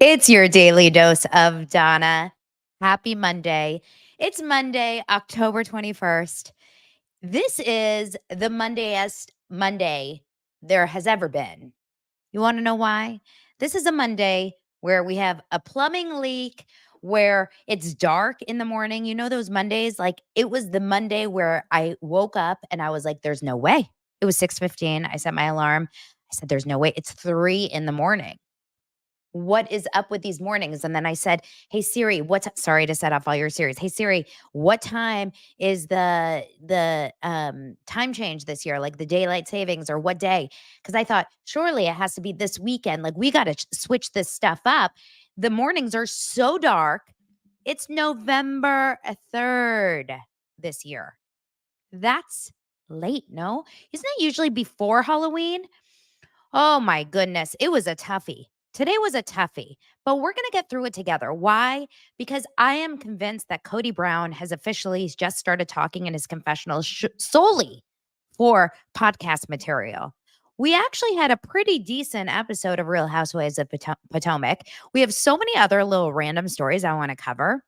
It's your daily dose of Donna. Happy Monday. It's Monday, October 21st. This is the Mondayest Monday there has ever been. You want to know why? This is a Monday where we have a plumbing leak, where it's dark in the morning. You know those Mondays? Like it was the Monday where I woke up and I was like, there's no way. It was 6:15. I set my alarm. I said, there's no way. It's 3 in the morning. What is up with these mornings? And then I said, "Hey Siri, sorry to set off all your Siris. Hey Siri, what time is the time change this year? Like the daylight savings or what day?" Because I thought surely it has to be this weekend. Like we got to switch this stuff up. The mornings are so dark. It's November 3rd this year. That's late, no? Isn't it usually before Halloween? Oh my goodness, it was a toughie. Today was a toughie, but we're going to get through it together. Why? Because I am convinced that Cody Brown has officially just started talking in his confessional solely for podcast material. We actually had a pretty decent episode of Real Housewives of Potomac. We have so many other little random stories I want to cover,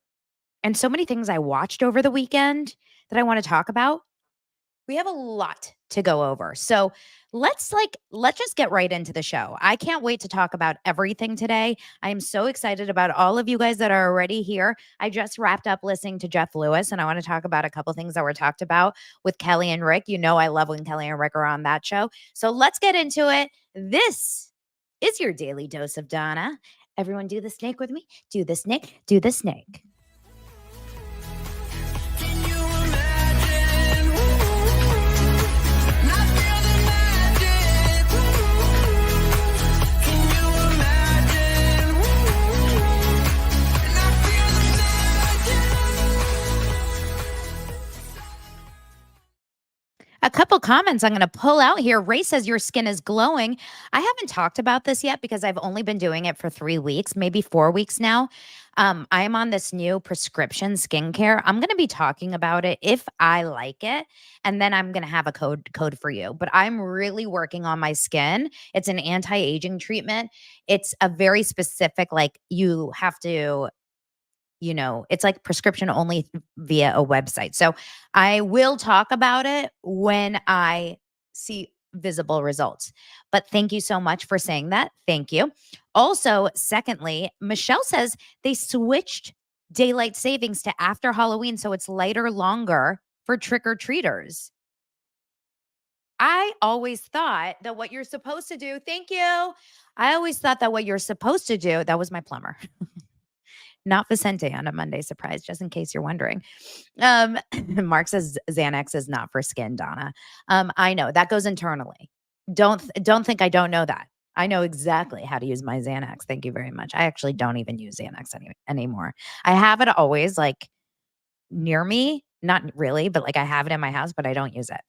and so many things I watched over the weekend that I want to talk about. We have a lot to go over. So let's just get right into the show. I can't wait to talk about everything today. I am so excited about all of you guys that are already here. I just wrapped up listening to Jeff Lewis, and I want to talk about a couple things that were talked about with Kelly and Rick. You know I love when Kelly and Rick are on that show. So let's get into it. This is your daily dose of Donna. Everyone do the snake with me. Do the snake, do the snake. A couple comments I'm going to pull out here. Ray says your skin is glowing. I haven't talked about this yet because I've only been doing it for 3 weeks, maybe 4 weeks now. I'm on this new prescription skincare. I'm going to be talking about it if I like it, and then I'm going to have a code for you. But I'm really working on my skin. It's an anti-aging treatment. It's a very specific, like you have to it's like prescription only via a website. So I will talk about it when I see visible results. But thank you so much for saying that. Thank you. Also, secondly, Michelle says they switched daylight savings to after Halloween. So it's lighter longer for trick or treaters. I always thought that what you're supposed to do, thank you. I always thought that what you're supposed to do, that was my plumber. Not Vicente on a Monday surprise, just in case you're wondering. Mark says Xanax is not for skin, Donna. I know that goes internally. Don't think I don't know that. I know exactly how to use my Xanax. Thank you very much. I actually don't even use Xanax anymore. I have it always like near me, not really, but like I have it in my house, but I don't use it.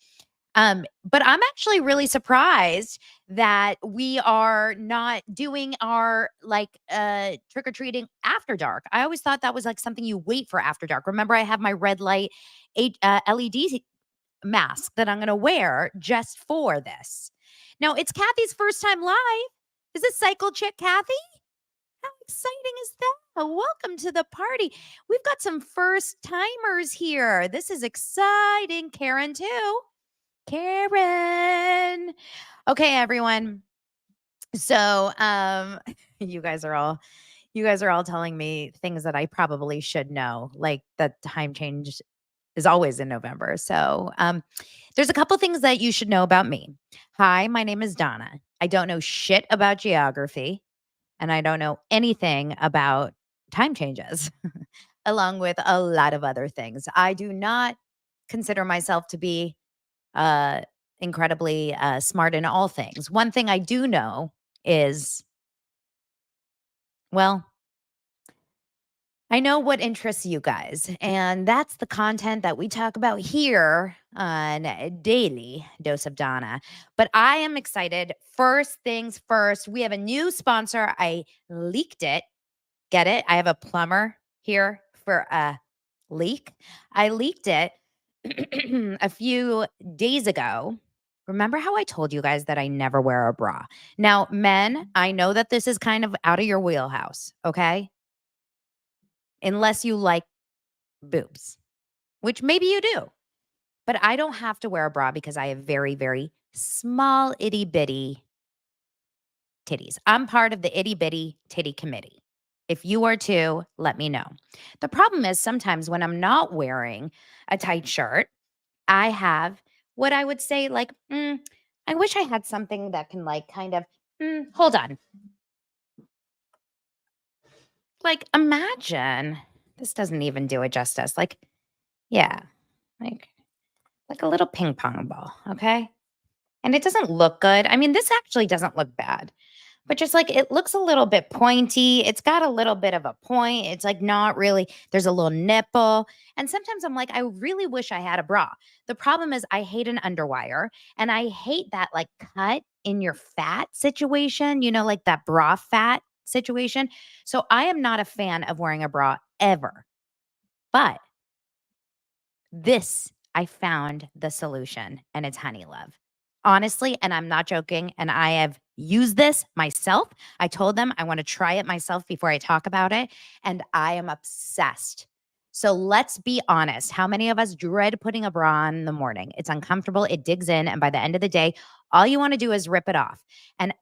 But I'm actually really surprised that we are not doing our trick or treating after dark. I always thought that was like something you wait for after dark. Remember, I have my red light LED mask that I'm going to wear just for this. Now, it's Kathy's first time live. Is it Cycle Chick Kathy? How exciting is that? Welcome to the party. We've got some first timers here. This is exciting. Karen, too. Karen. Okay, everyone. So, you guys are all telling me things that I probably should know, like the time change is always in November. So, there's a couple things that you should know about me. Hi, my name is Donna. I don't know shit about geography, and I don't know anything about time changes, along with a lot of other things. I do not consider myself to be uh, incredibly smart in all things. One thing I do know is, well, I know what interests you guys, and that's the content that we talk about here on Daily Dose of Donna. But I am excited. First things first, we have a new sponsor. I leaked it. Get it? I have a plumber here for a leak. I leaked it a few days ago. Remember how I told you guys that I never wear a bra? Now, men, I know that this is kind of out of your wheelhouse, okay? Unless you like boobs, which maybe you do. But I don't have to wear a bra because I have very, very small, itty bitty titties. I'm part of the itty bitty titty committee. If you are too, let me know. The problem is sometimes when I'm not wearing a tight shirt, I have what I would say, like, I wish I had something that can, like, kind of, hold on. Like, imagine this doesn't even do it justice. Like, yeah, like, like a little ping pong ball. Okay. And it doesn't look good. I mean, this actually doesn't look bad, but just like it looks a little bit pointy. It's got a little bit of a point. It's like not really, there's a little nipple. And sometimes I'm like, I really wish I had a bra. The problem is, I hate an underwire and I hate that like cut in your fat situation, like that bra fat situation. So I am not a fan of wearing a bra ever. But this, I found the solution, and it's Honey Love. Honestly, and I'm not joking, and I have used this myself. I told them I want to try it myself before I talk about it, and I am obsessed. So let's be honest. How many of us dread putting a bra on in the morning? It's uncomfortable, it digs in, and by the end of the day, all you want to do is rip it off. And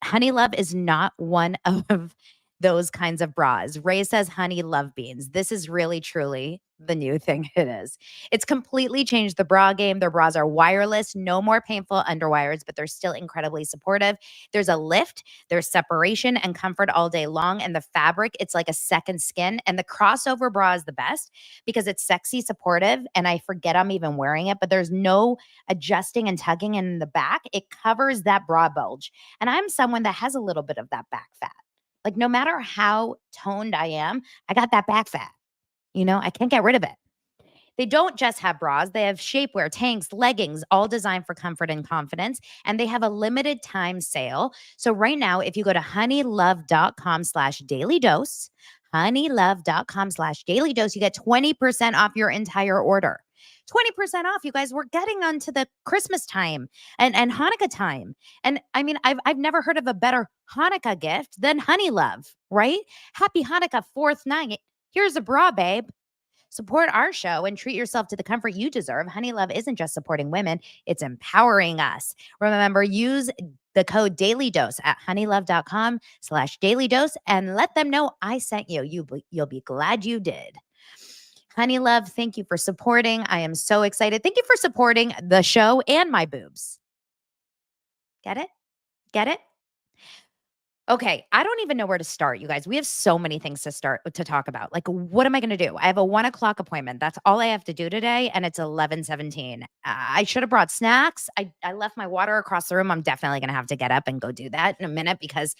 Honey Love is not one of those kinds of bras. Ray says Honey Love Beans. This is really, truly the new thing it is. It's completely changed the bra game. Their bras are wireless, no more painful underwires, but they're still incredibly supportive. There's a lift, there's separation and comfort all day long. And the fabric, it's like a second skin. And the crossover bra is the best because it's sexy, supportive, and I forget I'm even wearing it, but there's no adjusting and tugging in the back. It covers that bra bulge. And I'm someone that has a little bit of that back fat. Like, no matter how toned I am, I got that back fat. I can't get rid of it. They don't just have bras, they have shapewear, tanks, leggings, all designed for comfort and confidence. And they have a limited time sale. So right now, if you go to honeylove.com/daily dose, honeylove.com/daily dose, you get 20% off your entire order. 20% off, you guys. We're getting onto the Christmas time and Hanukkah time. And I mean, I've never heard of a better Hanukkah gift than Honey Love, right? Happy Hanukkah, fourth night. Here's a bra, babe. Support our show and treat yourself to the comfort you deserve. Honey Love isn't just supporting women, it's empowering us. Remember, use the code Daily Dose at honeylove.com/daily dose and let them know I sent you. You'll be glad you did. Honey Love, thank you for supporting. I am so excited. Thank you for supporting the show and my boobs. Get it? Get it? Okay, I don't even know where to start, you guys. We have so many things to talk about. Like, what am I going to do? I have a 1 o'clock appointment. That's all I have to do today, and it's 11:17. I should have brought snacks. I left my water across the room. I'm definitely going to have to get up and go do that in a minute because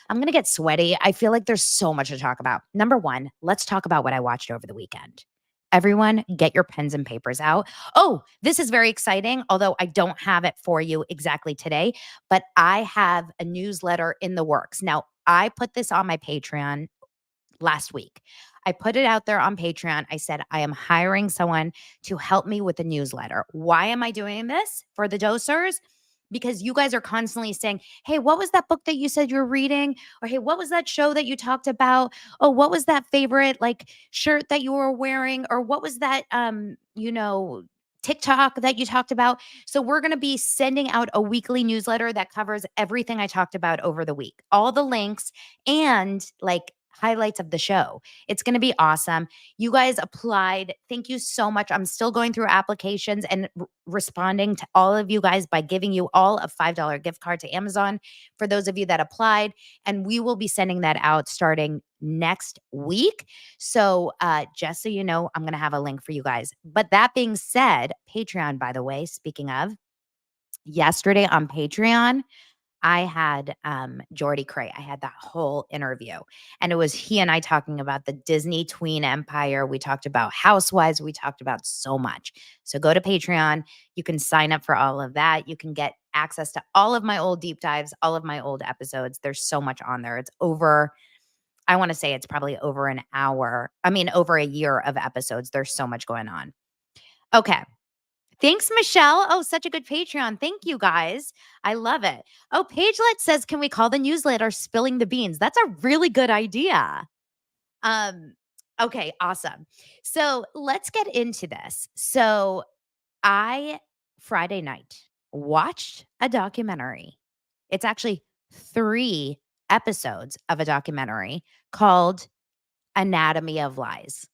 I'm going to get sweaty. I feel like there's so much to talk about. Number one, let's talk about what I watched over the weekend. Everyone, get your pens and papers out. Oh, this is very exciting, although I don't have it for you exactly today, but I have a newsletter in the works. Now, I put this on my Patreon last week. I put it out there on Patreon. I said, I am hiring someone to help me with the newsletter. Why am I doing this for the dosers? Because you guys are constantly saying, hey, what was that book that you said you're reading? Or hey, what was that show that you talked about? Oh, what was that favorite like shirt that you were wearing? Or what was that TikTok that you talked about? So we're going to be sending out a weekly newsletter that covers everything I talked about over the week, all the links and like highlights of the show. It's going to be awesome. You guys applied. Thank you so much. I'm still going through applications and responding to all of you guys by giving you all a $5 gift card to Amazon for those of you that applied. And we will be sending that out starting next week. So just so you know, I'm going to have a link for you guys. But that being said, Patreon, by the way, speaking of, yesterday on Patreon, I had Jordy Cray. I had that whole interview. And it was he and I talking about the Disney tween empire. We talked about Housewives. We talked about so much. So go to Patreon. You can sign up for all of that. You can get access to all of my old deep dives, all of my old episodes. There's so much on there. It's over, I want to say it's probably over an hour. I mean, over a year of episodes. There's so much going on. Okay. Thanks, Michelle. Oh, such a good Patreon. Thank you, guys. I love it. Oh, Pagelet says, can we call the newsletter Spilling the Beans? That's a really good idea. Um, okay, awesome. So let's get into this. So I, Friday night, watched a documentary. It's actually 3 episodes of a documentary called Anatomy of Lies.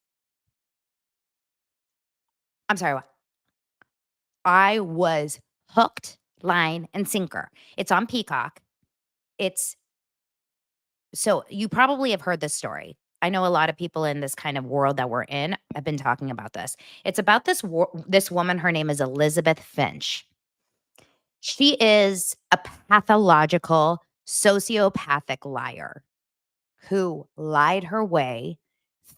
I'm sorry, what? I was hooked, line, and sinker. It's on Peacock. It's so you probably have heard this story. I know a lot of people in this kind of world that we're in have been talking about this. It's about this woman. Her name is Elizabeth Finch. She is a pathological sociopathic liar who lied her way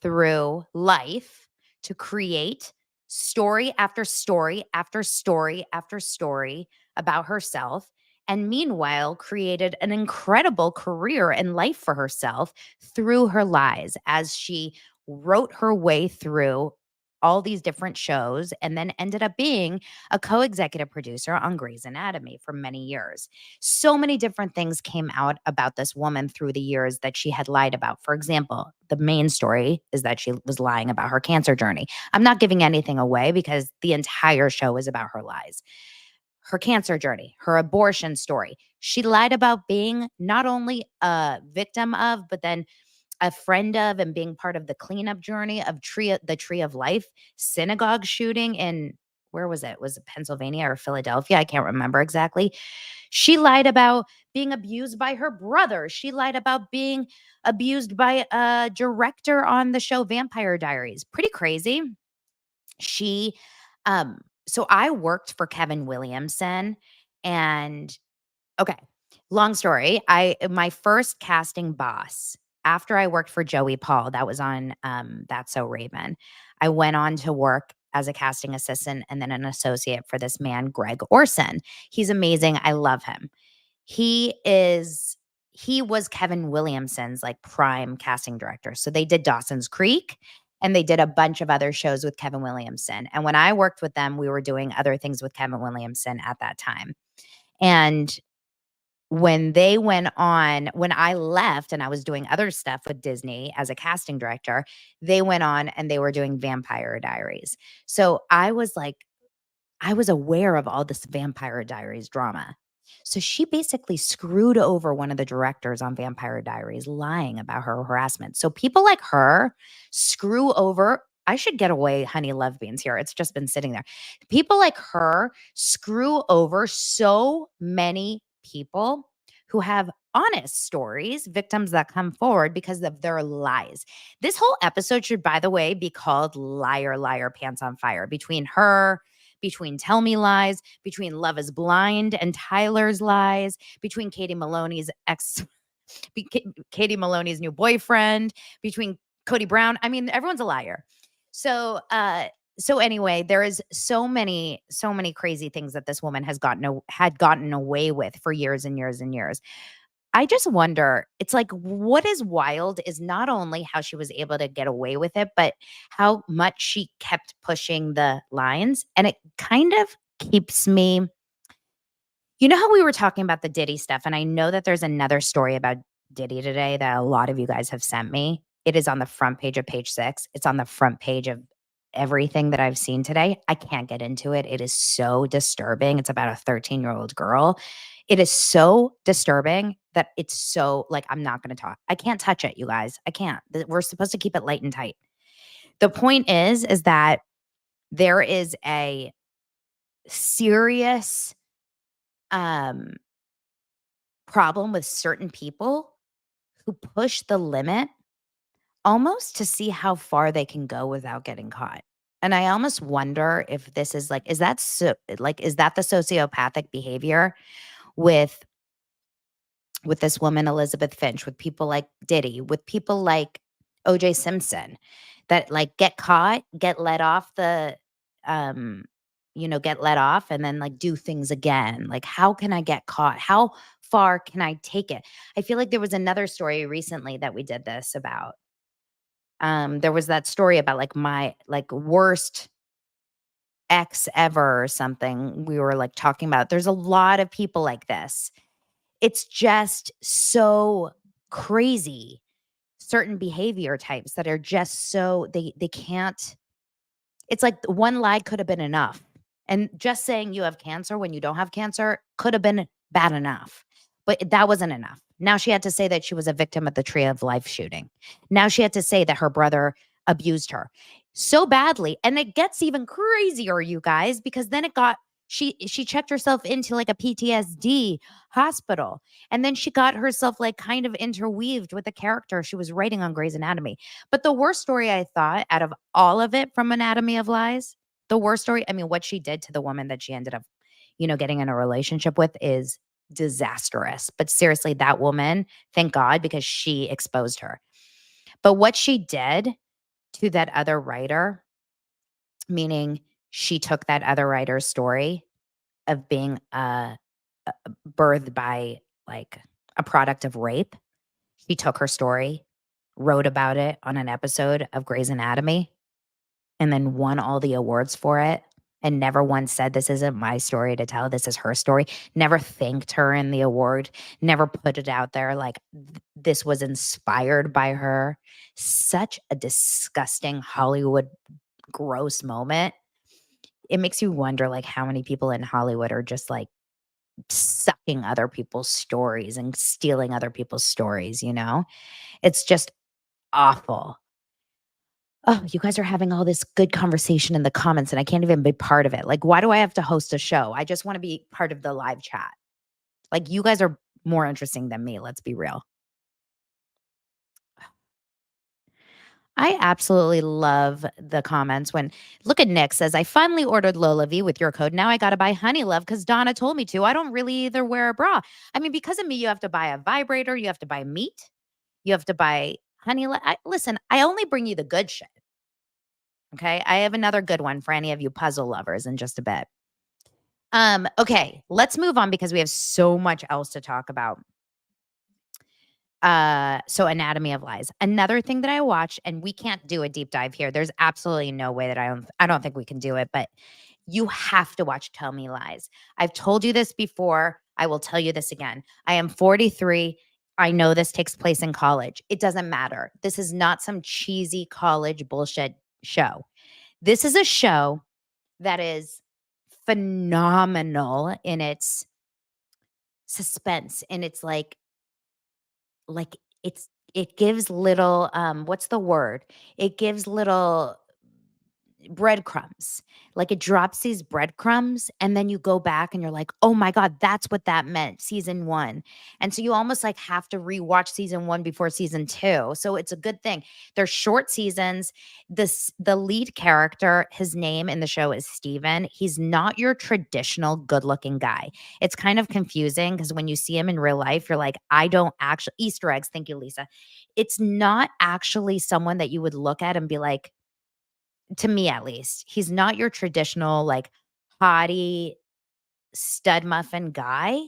through life to create story after story after story after story about herself. And meanwhile, created an incredible career and life for herself through her lies as she wrote her way through all these different shows and then ended up being a co-executive producer on Grey's Anatomy for many years. So many different things came out about this woman through the years that she had lied about. For example, the main story is that she was lying about her cancer journey. I'm not giving anything away because the entire show is about her lies. Her cancer journey, her abortion story. She lied about being not only a victim of, but then a friend of and being part of the cleanup journey of the Tree of Life synagogue shooting in, where was it? Was it Pennsylvania or Philadelphia? I can't remember exactly. She lied about being abused by her brother. She lied about being abused by a director on the show Vampire Diaries. Pretty crazy. She so I worked for Kevin Williamson, and okay, long story. My first casting boss after I worked for Joey Paul, that was on That's So Raven. I went on to work as a casting assistant and then an associate for this man, Greg Orson. He's amazing. I love him. He is he was Kevin Williamson's like prime casting director. So they did Dawson's Creek and they did a bunch of other shows with Kevin Williamson. And when I worked with them, we were doing other things with Kevin Williamson at that time. And when I left and I was doing other stuff with Disney as a casting director, they went on and they were doing Vampire Diaries. So I was aware of all this Vampire Diaries drama. So she basically screwed over one of the directors on Vampire Diaries, lying about her harassment. So people like her screw over. I should get away honey love beans here. It's just been sitting there. People like her screw over so many people who have honest stories, victims that come forward because of their lies. This whole episode should, by the way, be called Liar, Liar, Pants on Fire between her, between Tell Me Lies, between Love is Blind and Tyler's lies, between Katie Maloney's new boyfriend, between Cody Brown. I mean, everyone's a liar. So anyway, there is so many crazy things that this woman had gotten away with for years and years and years. I just wonder, it's like what is wild is not only how she was able to get away with it, but how much she kept pushing the lines. And it kind of keeps me, you know how we were talking about the Diddy stuff, and I know that there's another story about Diddy today that a lot of you guys have sent me. It is on the front page of Page 6. It's on the front page of everything that I've seen today. I can't get into it. It is so disturbing. It's about a 13-year-old girl. It is so disturbing that it's so like I'm not going to talk. I can't touch it, you guys. I can't. We're supposed to keep it light and tight. The point is that there is a serious um problem with certain people who push the limit almost to see how far they can go without getting caught. And I almost wonder if this is like, is that the sociopathic behavior with this woman, Elizabeth Finch, with people like Diddy, with people like OJ Simpson that like get caught, get let off get let off and then like do things again. Like, how can I get caught? How far can I take it? I feel like there was another story recently that we did this about. There was that story about like my like worst ex ever or something. We were like talking about there's a lot of people like this. It's just so crazy. Certain behavior types that are just so they can't. It's like one lie could have been enough. And just saying you have cancer when you don't have cancer could have been bad enough. But that wasn't enough. Now she had to say that she was a victim of the Tree of Life shooting. Now she had to say that her brother abused her so badly. And it gets even crazier, you guys, because then it got she checked herself into like a PTSD hospital. And then she got herself like kind of interweaved with the character she was writing on Grey's Anatomy. But the worst story I thought out of all of it from Anatomy of Lies, the worst story, I mean, what she did to the woman that she ended up, getting in a relationship with is disastrous. But seriously, that woman, thank God, because she exposed her. But what she did to that other writer, meaning she took that other writer's story of being birthed by like a product of rape. She took her story, wrote about it on an episode of Grey's Anatomy, and then won all the awards for it. And never once said, this isn't my story to tell. This is her story. Never thanked her in the award. Never put it out there like this was inspired by her. Such a disgusting Hollywood gross moment. It makes you wonder like how many people in Hollywood are just like sucking other people's stories and stealing other people's stories. It's just awful. Oh, you guys are having all this good conversation in the comments and I can't even be part of it. Like, why do I have to host a show? I just want to be part of the live chat. Like, you guys are more interesting than me. Let's be real. I absolutely love the comments when look at Nick says, I finally ordered Lola V with your code. Now I got to buy Honey Love because Donna told me to. I don't really either wear a bra. I mean, because of me, you have to buy a vibrator. You have to buy meat. You have to buy Honey Love. Listen, I only bring you the good shit. Okay. I have another good one for any of you puzzle lovers in just a bit. Okay, let's move on because we have so much else to talk about. So Anatomy of Lies. Another thing that I watched, and we can't do a deep dive here. There's absolutely no way that I don't think we can do it, but you have to watch Tell Me Lies. I've told you this before. I will tell you this again. I am 43. I know this takes place in college. It doesn't matter. This is not some cheesy college bullshit show. This is a show that is phenomenal in its suspense, and it's like it gives little what's the word? It gives little breadcrumbs. Like it drops these breadcrumbs and then you go back and you're like, "Oh my god, that's what that meant, season 1." And so you almost like have to rewatch season 1 before season 2. So it's a good thing. They're short seasons. The lead character, his name in the show is Steven. He's not your traditional good-looking guy. It's kind of confusing because when you see him in real life, you're like, "I don't actually Easter eggs." Thank you, Lisa. It's not actually someone that you would look at and be like, to me at least, he's not your traditional like haughty stud muffin guy.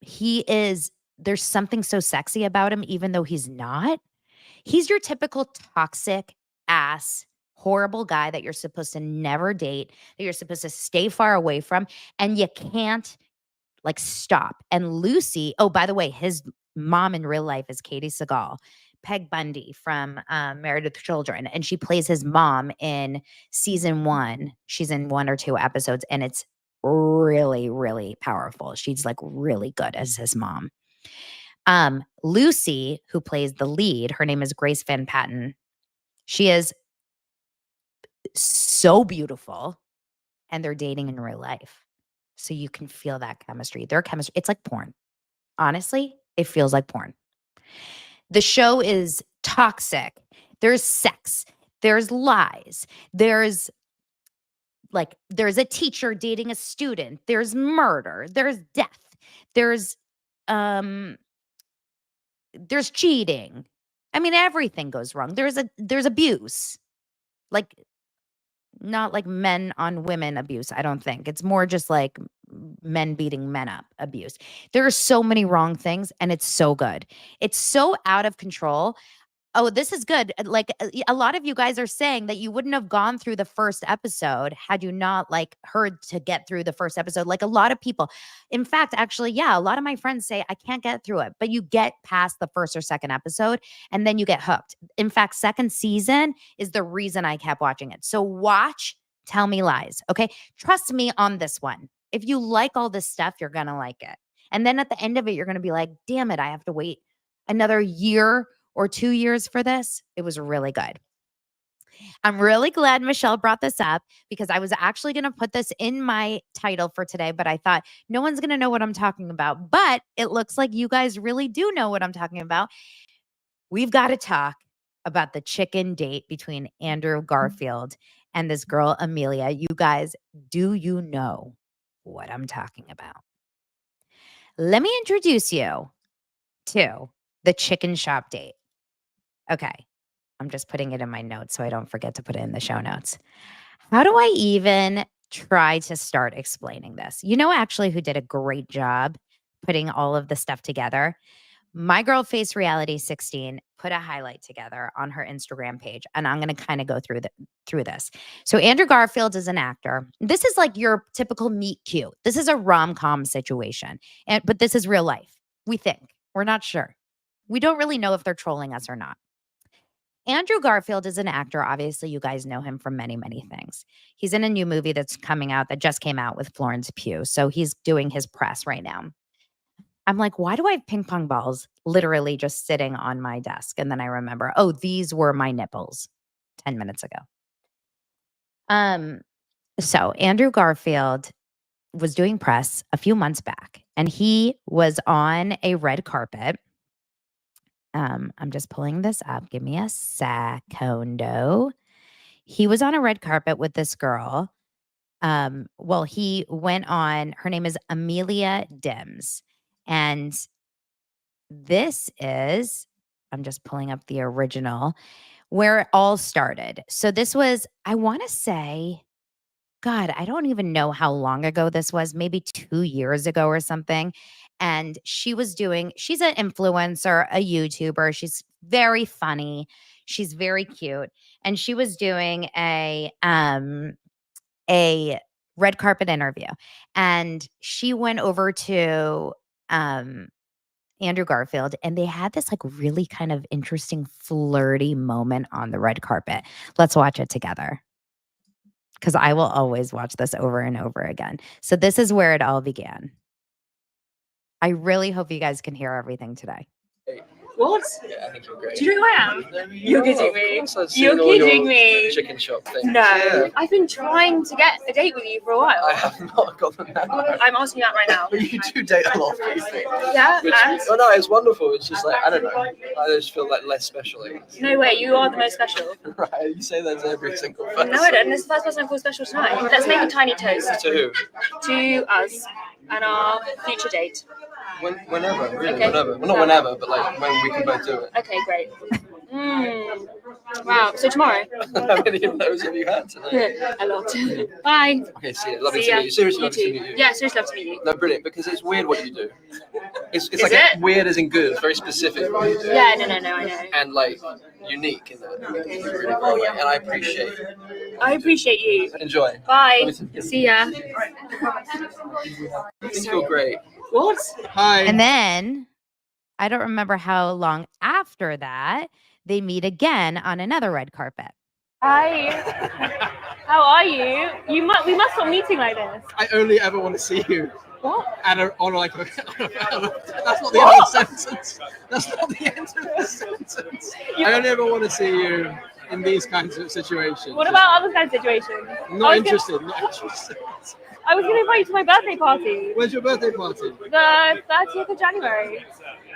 He is there's something so sexy about him even though he's not. He's your typical toxic ass horrible guy that you're supposed to never date, that you're supposed to stay far away from, and you can't like stop. And Lucy, oh, by the way, his mom in real life is Katie Seagal, Peg Bundy from Married with Children, and she plays his mom in season 1. She's in 1 or 2 episodes, and it's really, really powerful. She's like really good as his mom. Lucy, who plays the lead, her name is Grace Van Patten. She is so beautiful, and they're dating in real life. So you can feel that chemistry. Their chemistry, it's like porn. Honestly, it feels like porn. The show is toxic. There's sex. There's lies. There's a teacher dating a student. There's murder. There's death. There's um there's cheating. I mean, everything goes wrong. There's abuse. Like not like men on women abuse, I don't think. It's more just like men beating men up abuse. There are so many wrong things and it's so good. It's so out of control. Oh, this is good. Like a lot of you guys are saying that you wouldn't have gone through the first episode had you not like heard to get through the first episode. Like a lot of people. In fact, actually, yeah, a lot of my friends say I can't get through it, but you get past the first or second episode and then you get hooked. In fact, second season is the reason I kept watching it. So watch Tell Me Lies. Okay. Trust me on this one. If you like all this stuff, you're going to like it. And then at the end of it, you're going to be like, damn it, I have to wait another year or 2 years for this. It was really good. I'm really glad Michelle brought this up because I was actually going to put this in my title for today, but I thought no one's going to know what I'm talking about. But it looks like you guys really do know what I'm talking about. We've got to talk about the chicken date between Andrew Garfield and this girl, Amelia. You guys, do you know what I'm talking about? Let me introduce you to the chicken shop date. Okay. I'm just putting it in my notes so I don't forget to put it in the show notes. How do I even try to start explaining this? You know, actually, who did a great job putting all of the stuff together? My girl Face Reality 16 put a highlight together on her Instagram page, and I'm going to kind of go through this. So Andrew Garfield is an actor. This is like your typical meet cute. This is a rom-com situation, but this is real life. We think. We're not sure. We don't really know if they're trolling us or not. Andrew Garfield is an actor. Obviously, you guys know him from many, many things. He's in a new movie that just came out with Florence Pugh. So he's doing his press right now. I'm like, why do I have ping pong balls literally just sitting on my desk? And then I remember, oh, these were my nipples 10 minutes ago. So Andrew Garfield was doing press a few months back, and he was on a red carpet. I'm just pulling this up. Give me a secondo. He was on a red carpet with this girl. Well, he went on, her name is Amelia Dims. And this is, I'm just pulling up the original, where it all started. So this was, I want to say, God, I don't even know how long ago this was, maybe 2 years ago or something. And she's an influencer, a YouTuber. She's very funny. She's very cute. And she was doing a red carpet interview. And she went over to Andrew Garfield, and they had this like really kind of interesting flirty moment on the red carpet. Let's watch it together, because I will always watch this over and over again. So this is where it all began. I really hope you guys can hear everything today. What? Yeah, I think you're great. Do you know who I am? You're kidding me. You're kidding me. Chicken shop thing. No, Yeah. I've been trying to get a date with you for a while. I have not got them now. I'm asking that right now. You do date a lot of people. Yeah, Which, and? oh no, it's wonderful. It's just like, I don't know. I just feel like less special, I guess. No way, you are the most special. Right, you say that to every single person. No, I don't. This is the first person I call special tonight. Let's make a tiny toast. To who? To us and our future date. Whenever, really, Okay. whenever. Well, not whenever, but like when we can both do it. Okay, great. Wow, so tomorrow? How many of those have you had tonight? A lot. Bye. Okay, see you. Lovely See to ya. meet you. Seriously, You lovely to too. meet you. Yeah, seriously love to meet you. No, brilliant, because it's weird what you do. It's Is like it? weird as in good. It's very specific what you do. Yeah, no, I know. And like unique in that really great way. And I appreciate it. I appreciate you. Enjoy. Bye. See ya. I think you're great. What? Hi. And then I don't remember how long after that they meet again on another red carpet. Hi. How are you? We must stop meeting like this. I only ever want to see you What? at a, on like a, that's not the end of the sentence. That's not the end of the sentence. I only ever want to see you in these kinds of situations. What about other kind of situations? Not interested. Not interested. I was going to invite you to my birthday party. When's your birthday party? The 30th of January.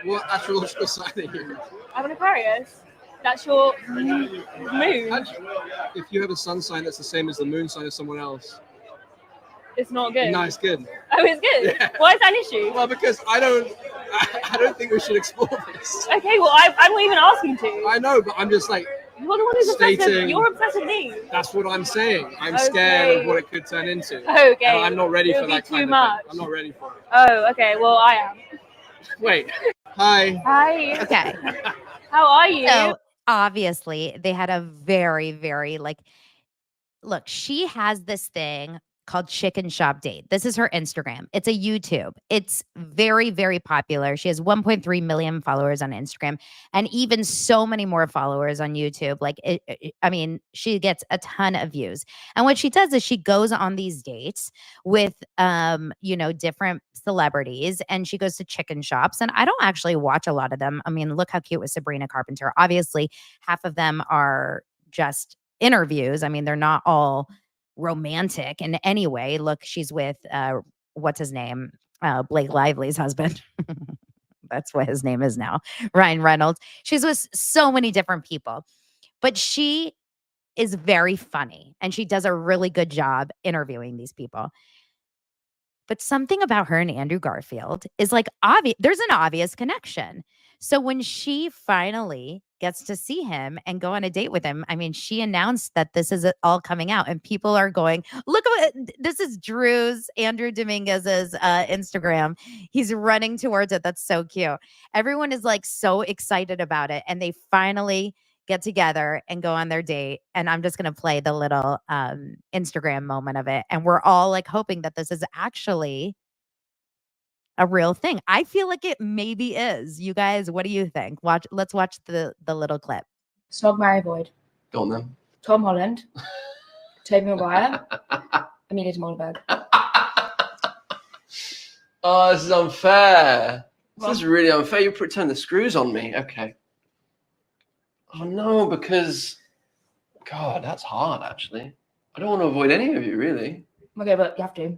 What astrological sign are you? I'm an Aquarius. That's your moon. If you have a sun sign that's the same as the moon sign of someone else, It's not good. no, it's good. Oh, it's good. Yeah. Why is that an issue? Well, because I don't think we should explore this. Okay, well, I'm not even asking to. I know, but I'm just like, You're the one who's obsessed with, stating- you're obsessed with me. that's what I'm saying. I'm Okay. scared of what it could turn into. Okay. And I'm not ready It'll for be that too kind of much. thing. I'm not ready for it. Oh, okay. Well, I am. Wait. Hi. Hi. Okay. How are you? So obviously they had a very, very like, look, she has this thing called Chicken Shop Date. This is her Instagram. It's a YouTube. It's very, very popular. She has 1.3 million followers on Instagram and even so many more followers on YouTube. Like, I mean, she gets a ton of views. And what she does is she goes on these dates with, different celebrities, and she goes to chicken shops. And I don't actually watch a lot of them. I mean, look how cute was Sabrina Carpenter. Obviously, half of them are just interviews. I mean, they're not all romantic in any way. Look, she's with what's his name? Blake Lively's husband. That's what his name is now. Ryan Reynolds. She's with so many different people. But she is very funny and she does a really good job interviewing these people. But something about her and Andrew Garfield is like obvious. There's an obvious connection. So when she finally gets to see him and go on a date with him, I mean, she announced that this is all coming out, and people are going, "Look at this is Andrew Dominguez's Instagram. He's running towards it. That's so cute. Everyone is like so excited about it, and they finally get together and go on their date. And I'm just going to play the little Instagram moment of it. And we're all like hoping that this is actually a real thing. I feel like it maybe is. You guys, what do you think? Let's watch the little clip. Snog, marry, avoid. Go on then. Tom Holland. Tobey Maguire. Amelia Smallberg. Oh, this is unfair. What? This is really unfair. You turn the screws on me. Okay. Oh no, because God, that's hard actually. I don't want to avoid any of you really. Okay, but you have to.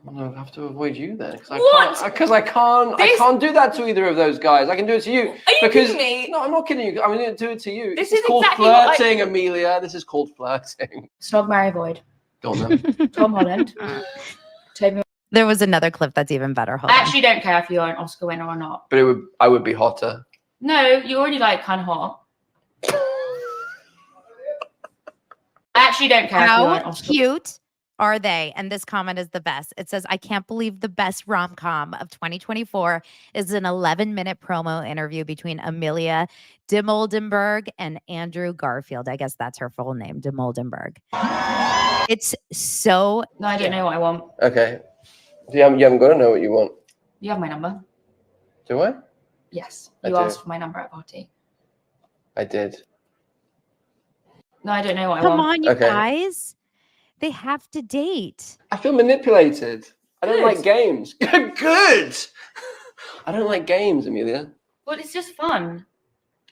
Well, I have to avoid you then, because What? I can't do that to either of those guys. I can do it to you. Are you because, kidding me? No, I'm not kidding you. I'm going to do it to you. This It's is called exactly what flirting, Amelia. This is called flirting. Snog, marry, avoid. Go on then. Tom Holland. Tobey. There was another clip that's even better. Hold I on. actually don't care if you're an Oscar winner or not. But I would be hotter. No, you're already like kind of hot. I actually don't care if you're an How Oscar. cute are they? And this comment is the best. It says, I can't believe the best rom-com of 2024 is an 11-minute promo interview between Amelia de Moldenberg and Andrew Garfield. I guess that's her full name, de Moldenberg. It's so... No, I don't know what I want. Okay. You haven't got to know what you want. You have my number. Do I? Yes. I You do. asked for my number at a party. I did. No, I don't know what I Come want. on, you Okay. guys. They have to date. I feel manipulated. I don't Good. like games. Good. I don't like games, Amelia. Well, it's just fun.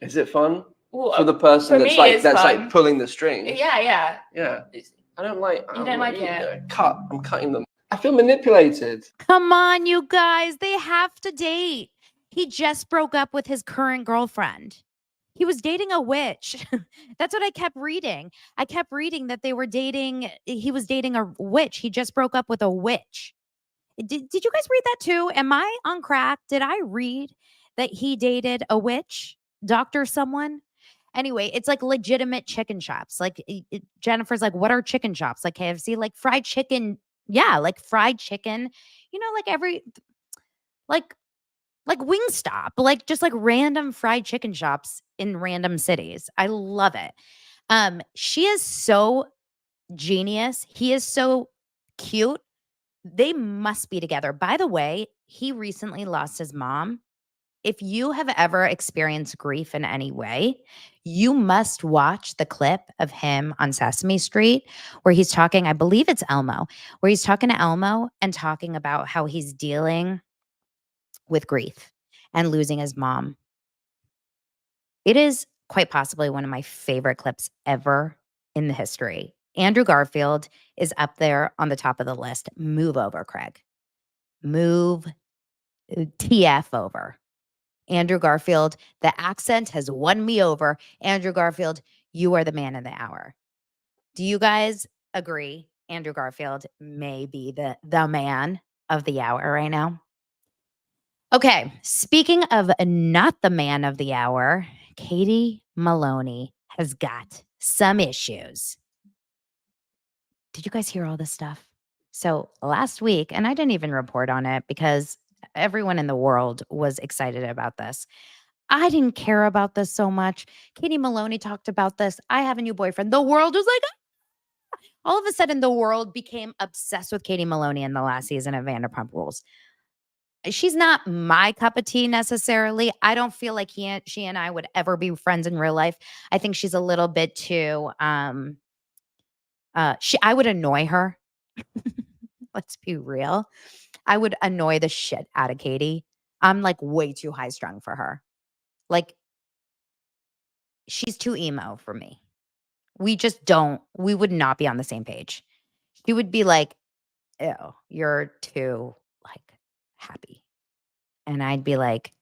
Is it fun Well, for the person for that's me, it's like fun. pulling the strings? Yeah, yeah. Yeah. It's- I don't like. You don't like it? I'm cutting them. I feel manipulated. Come on, you guys. They have to date. He just broke up with his current girlfriend. He was dating a witch. That's what I kept reading. I kept reading that they were dating. He was dating a witch. He just broke up with a witch. Did you guys read that too? Am I on crack? Did I read that he dated a witch? Doctor someone? Anyway, it's like legitimate chicken shops. Like Jennifer's like, what are chicken shops? Like KFC, like fried chicken. Yeah, like fried chicken. You know, like Wingstop, like just like random fried chicken shops in random cities. I love it. She is so genius. He is so cute. They must be together. By the way, he recently lost his mom. If you have ever experienced grief in any way, you must watch the clip of him on Sesame Street where he's talking, I believe it's Elmo, where he's talking to Elmo and talking about how he's dealing with grief and losing his mom. It is quite possibly one of my favorite clips ever in the history. Andrew Garfield is up there on the top of the list. Move over, Craig. Move TF over. Andrew Garfield, the accent has won me over. Andrew Garfield, you are the man of the hour. Do you guys agree Andrew Garfield may be the man of the hour right now? Okay, speaking of not the man of the hour, Katie Maloney has got some issues. Did you guys hear all this stuff? So last week, and I didn't even report on it because everyone in the world was excited about this. I didn't care about this so much. Katie Maloney talked about this. I have a new boyfriend. The world was like, "Ah." All of a sudden, the world became obsessed with Katie Maloney in the last season of Vanderpump Rules. She's not my cup of tea necessarily. I don't feel like she and I would ever be friends in real life. I think she's a little bit too I would annoy her. Let's be real. I would annoy the shit out of Katie. I'm like way too high strung for her. Like she's too emo for me. We would not be on the same page. She would be like, "Ew, you're too like happy." And I'd be like,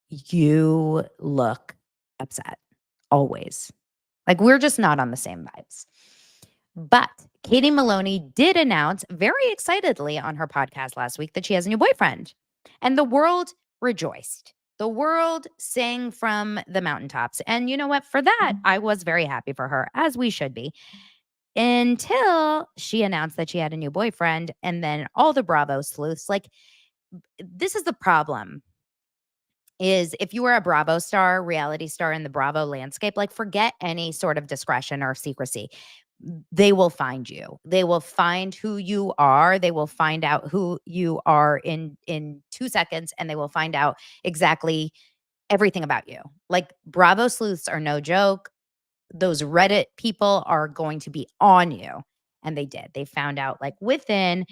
"You look upset always." Like we're just not on the same vibes. But Katie Maloney did announce very excitedly on her podcast last week that she has a new boyfriend. And the world rejoiced. The world sang from the mountaintops. And you know what? For that, I was very happy for her, as we should be, until she announced that she had a new boyfriend. And then all the Bravo sleuths, like, this is the problem. Is if you were a Bravo star, reality star in the Bravo landscape, like forget any sort of discretion or secrecy. They will find you. They will find who you are. They will find out who you are in 2 seconds, and they will find out exactly everything about you. Like Bravo sleuths are no joke. Those Reddit people are going to be on you. And they did. They found out like within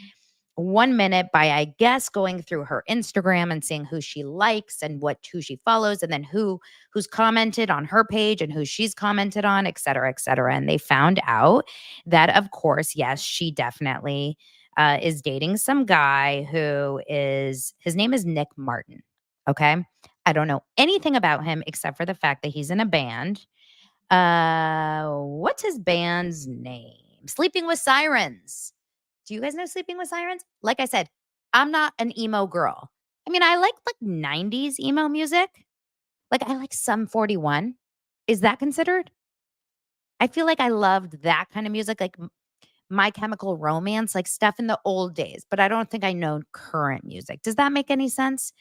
1 minute by, I guess, going through her Instagram and seeing who she likes and who she follows, and then who's commented on her page and who she's commented on, et cetera, et cetera. And they found out that, of course, yes, she definitely is dating some guy his name is Nick Martin. Okay. I don't know anything about him except for the fact that he's in a band. What's his band's name? Sleeping with Sirens. Do you guys know Sleeping with Sirens? Like I said, I'm not an emo girl. I mean, I like 90s emo music. Like I like Sum 41. Is that considered? I feel like I loved that kind of music, like My Chemical Romance, like stuff in the old days, but I don't think I know current music. Does that make any sense?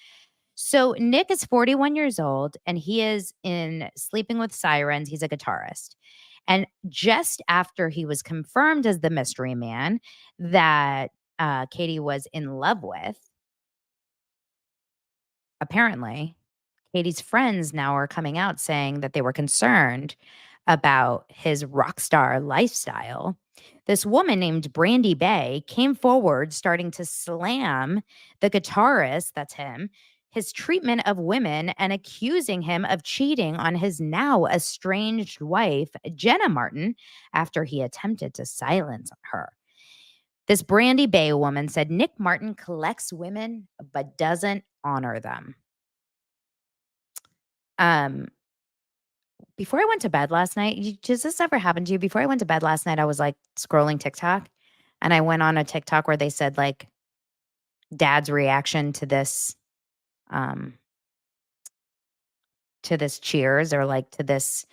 So Nick is 41 years old and he is in Sleeping with Sirens. He's a guitarist. And just after he was confirmed as the mystery man that Katie was in love with, apparently, Katie's friends now are coming out saying that they were concerned about his rock star lifestyle. This woman named Brandy Bay came forward, starting to slam the guitarist, that's him, his treatment of women, and accusing him of cheating on his now estranged wife, Jenna Martin, after he attempted to silence her. This Brandy Bay woman said Nick Martin collects women but doesn't honor them. Before I went to bed last night, does this ever happen to you? Before I went to bed last night, I was like scrolling TikTok and I went on a TikTok where they said like dad's reaction to this cheers, or like to this,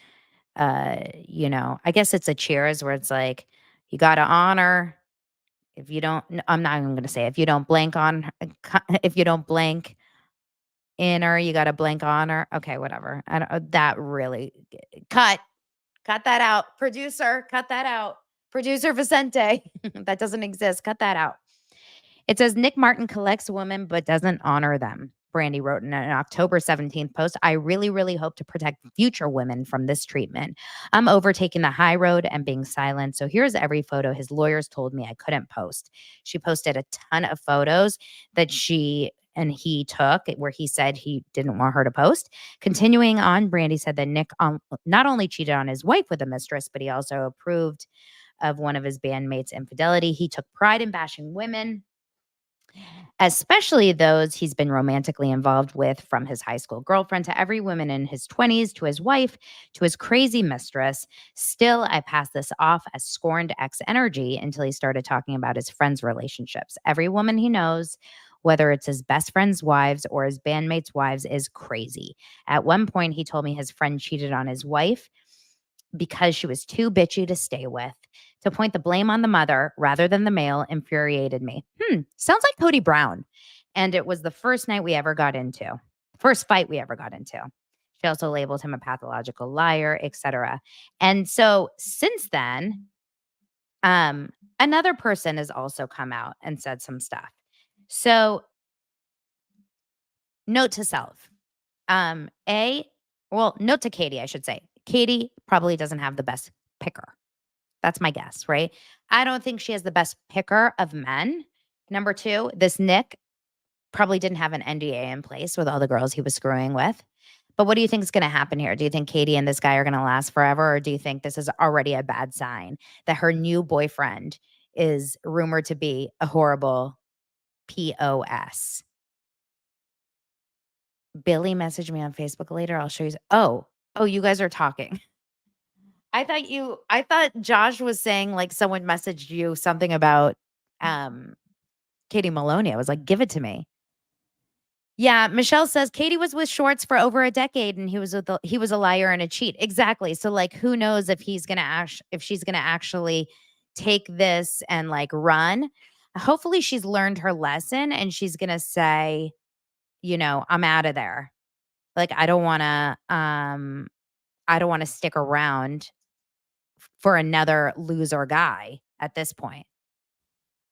I guess it's a cheers where it's like, you got to honor. If you don't, I'm not even going to say, if you don't blank in her, you got to blank on her. Okay, whatever. I don't, that really cut that out. Producer, cut that out. Producer Vicente, that doesn't exist. Cut that out. It says Nick Martin collects women but doesn't honor them. Brandy wrote in an October 17th post, I really, really hope to protect future women from this treatment. I'm overtaking the high road and being silent. So here's every photo his lawyers told me I couldn't post. She posted a ton of photos that she and he took where he said he didn't want her to post. Continuing on, Brandy said that Nick not only cheated on his wife with a mistress, but he also approved of one of his bandmates' infidelity. He took pride in bashing women, especially those he's been romantically involved with, from his high school girlfriend to every woman in his 20s, to his wife, to his crazy mistress. Still, I passed this off as scorned ex energy until he started talking about his friends' relationships. Every woman he knows, whether it's his best friend's wives or his bandmates' wives, is crazy. At one point, he told me his friend cheated on his wife because she was too bitchy to stay with. To point the blame on the mother rather than the male infuriated me. Sounds like Cody Brown. And it was the first fight we ever got into. She also labeled him a pathological liar, etc. And so since then, another person has also come out and said some stuff. So note to self. Note to Katie, I should say. Katie probably doesn't have the best picker. That's my guess, right? I don't think she has the best picker of men. Number two, this Nick probably didn't have an NDA in place with all the girls he was screwing with. But what do you think is going to happen here? Do you think Katie and this guy are going to last forever? Or do you think this is already a bad sign that her new boyfriend is rumored to be a horrible POS? Billy messaged me on Facebook later. I'll show you. Oh, you guys are talking. I thought Josh was saying like someone messaged you something about Katie Maloney. I was like, give it to me. Yeah, Michelle says Katie was with Schwartz for over a decade and he was a liar and a cheat. Exactly. So like who knows if she's going to actually take this and like run. Hopefully she's learned her lesson and she's going to say, I'm out of there. Like I don't want to stick around for another loser guy at this point.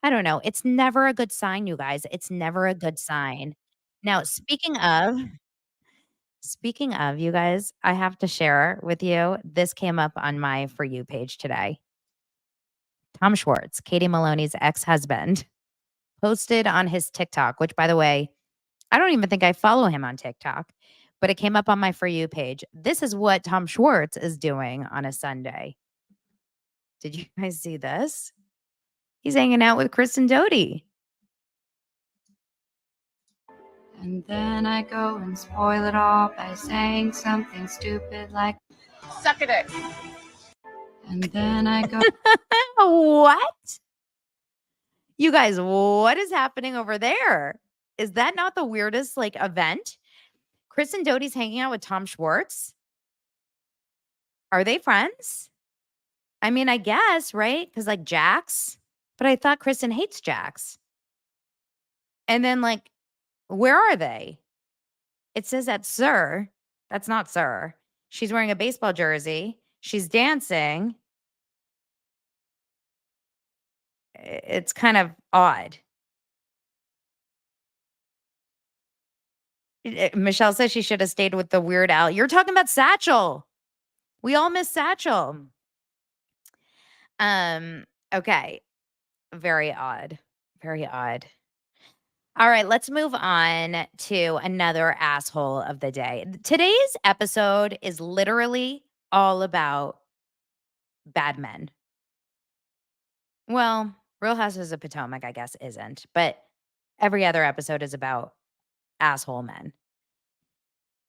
I don't know. It's never a good sign, you guys. It's never a good sign. Now, speaking of, you guys, I have to share with you. This came up on my For You page today. Tom Schwartz, Katie Maloney's ex-husband, posted on his TikTok, which by the way, I don't even think I follow him on TikTok, but it came up on my For You page. This is what Tom Schwartz is doing on a Sunday. Did you guys see this? He's hanging out with Kristen Doty. And then I go and spoil it all by saying something stupid like, Suck a dick. and then I go, What? You guys, what is happening over there? Is that not the weirdest like event? Kristen Doty's hanging out with Tom Schwartz. Are they friends? I mean, I guess, right? Because like Jax, but I thought Kristen hates Jax. And then like, where are they? It says that Sir. That's not Sir. She's wearing a baseball jersey. She's dancing. It's kind of odd. Michelle says she should have stayed with the Weird Al. You're talking about Satchel. We all miss Satchel. Okay. Very odd. Very odd. All right, let's move on to another asshole of the day. Today's episode is literally all about bad men. Well, Real Houses of Potomac, I guess, isn't, but every other episode is about asshole men.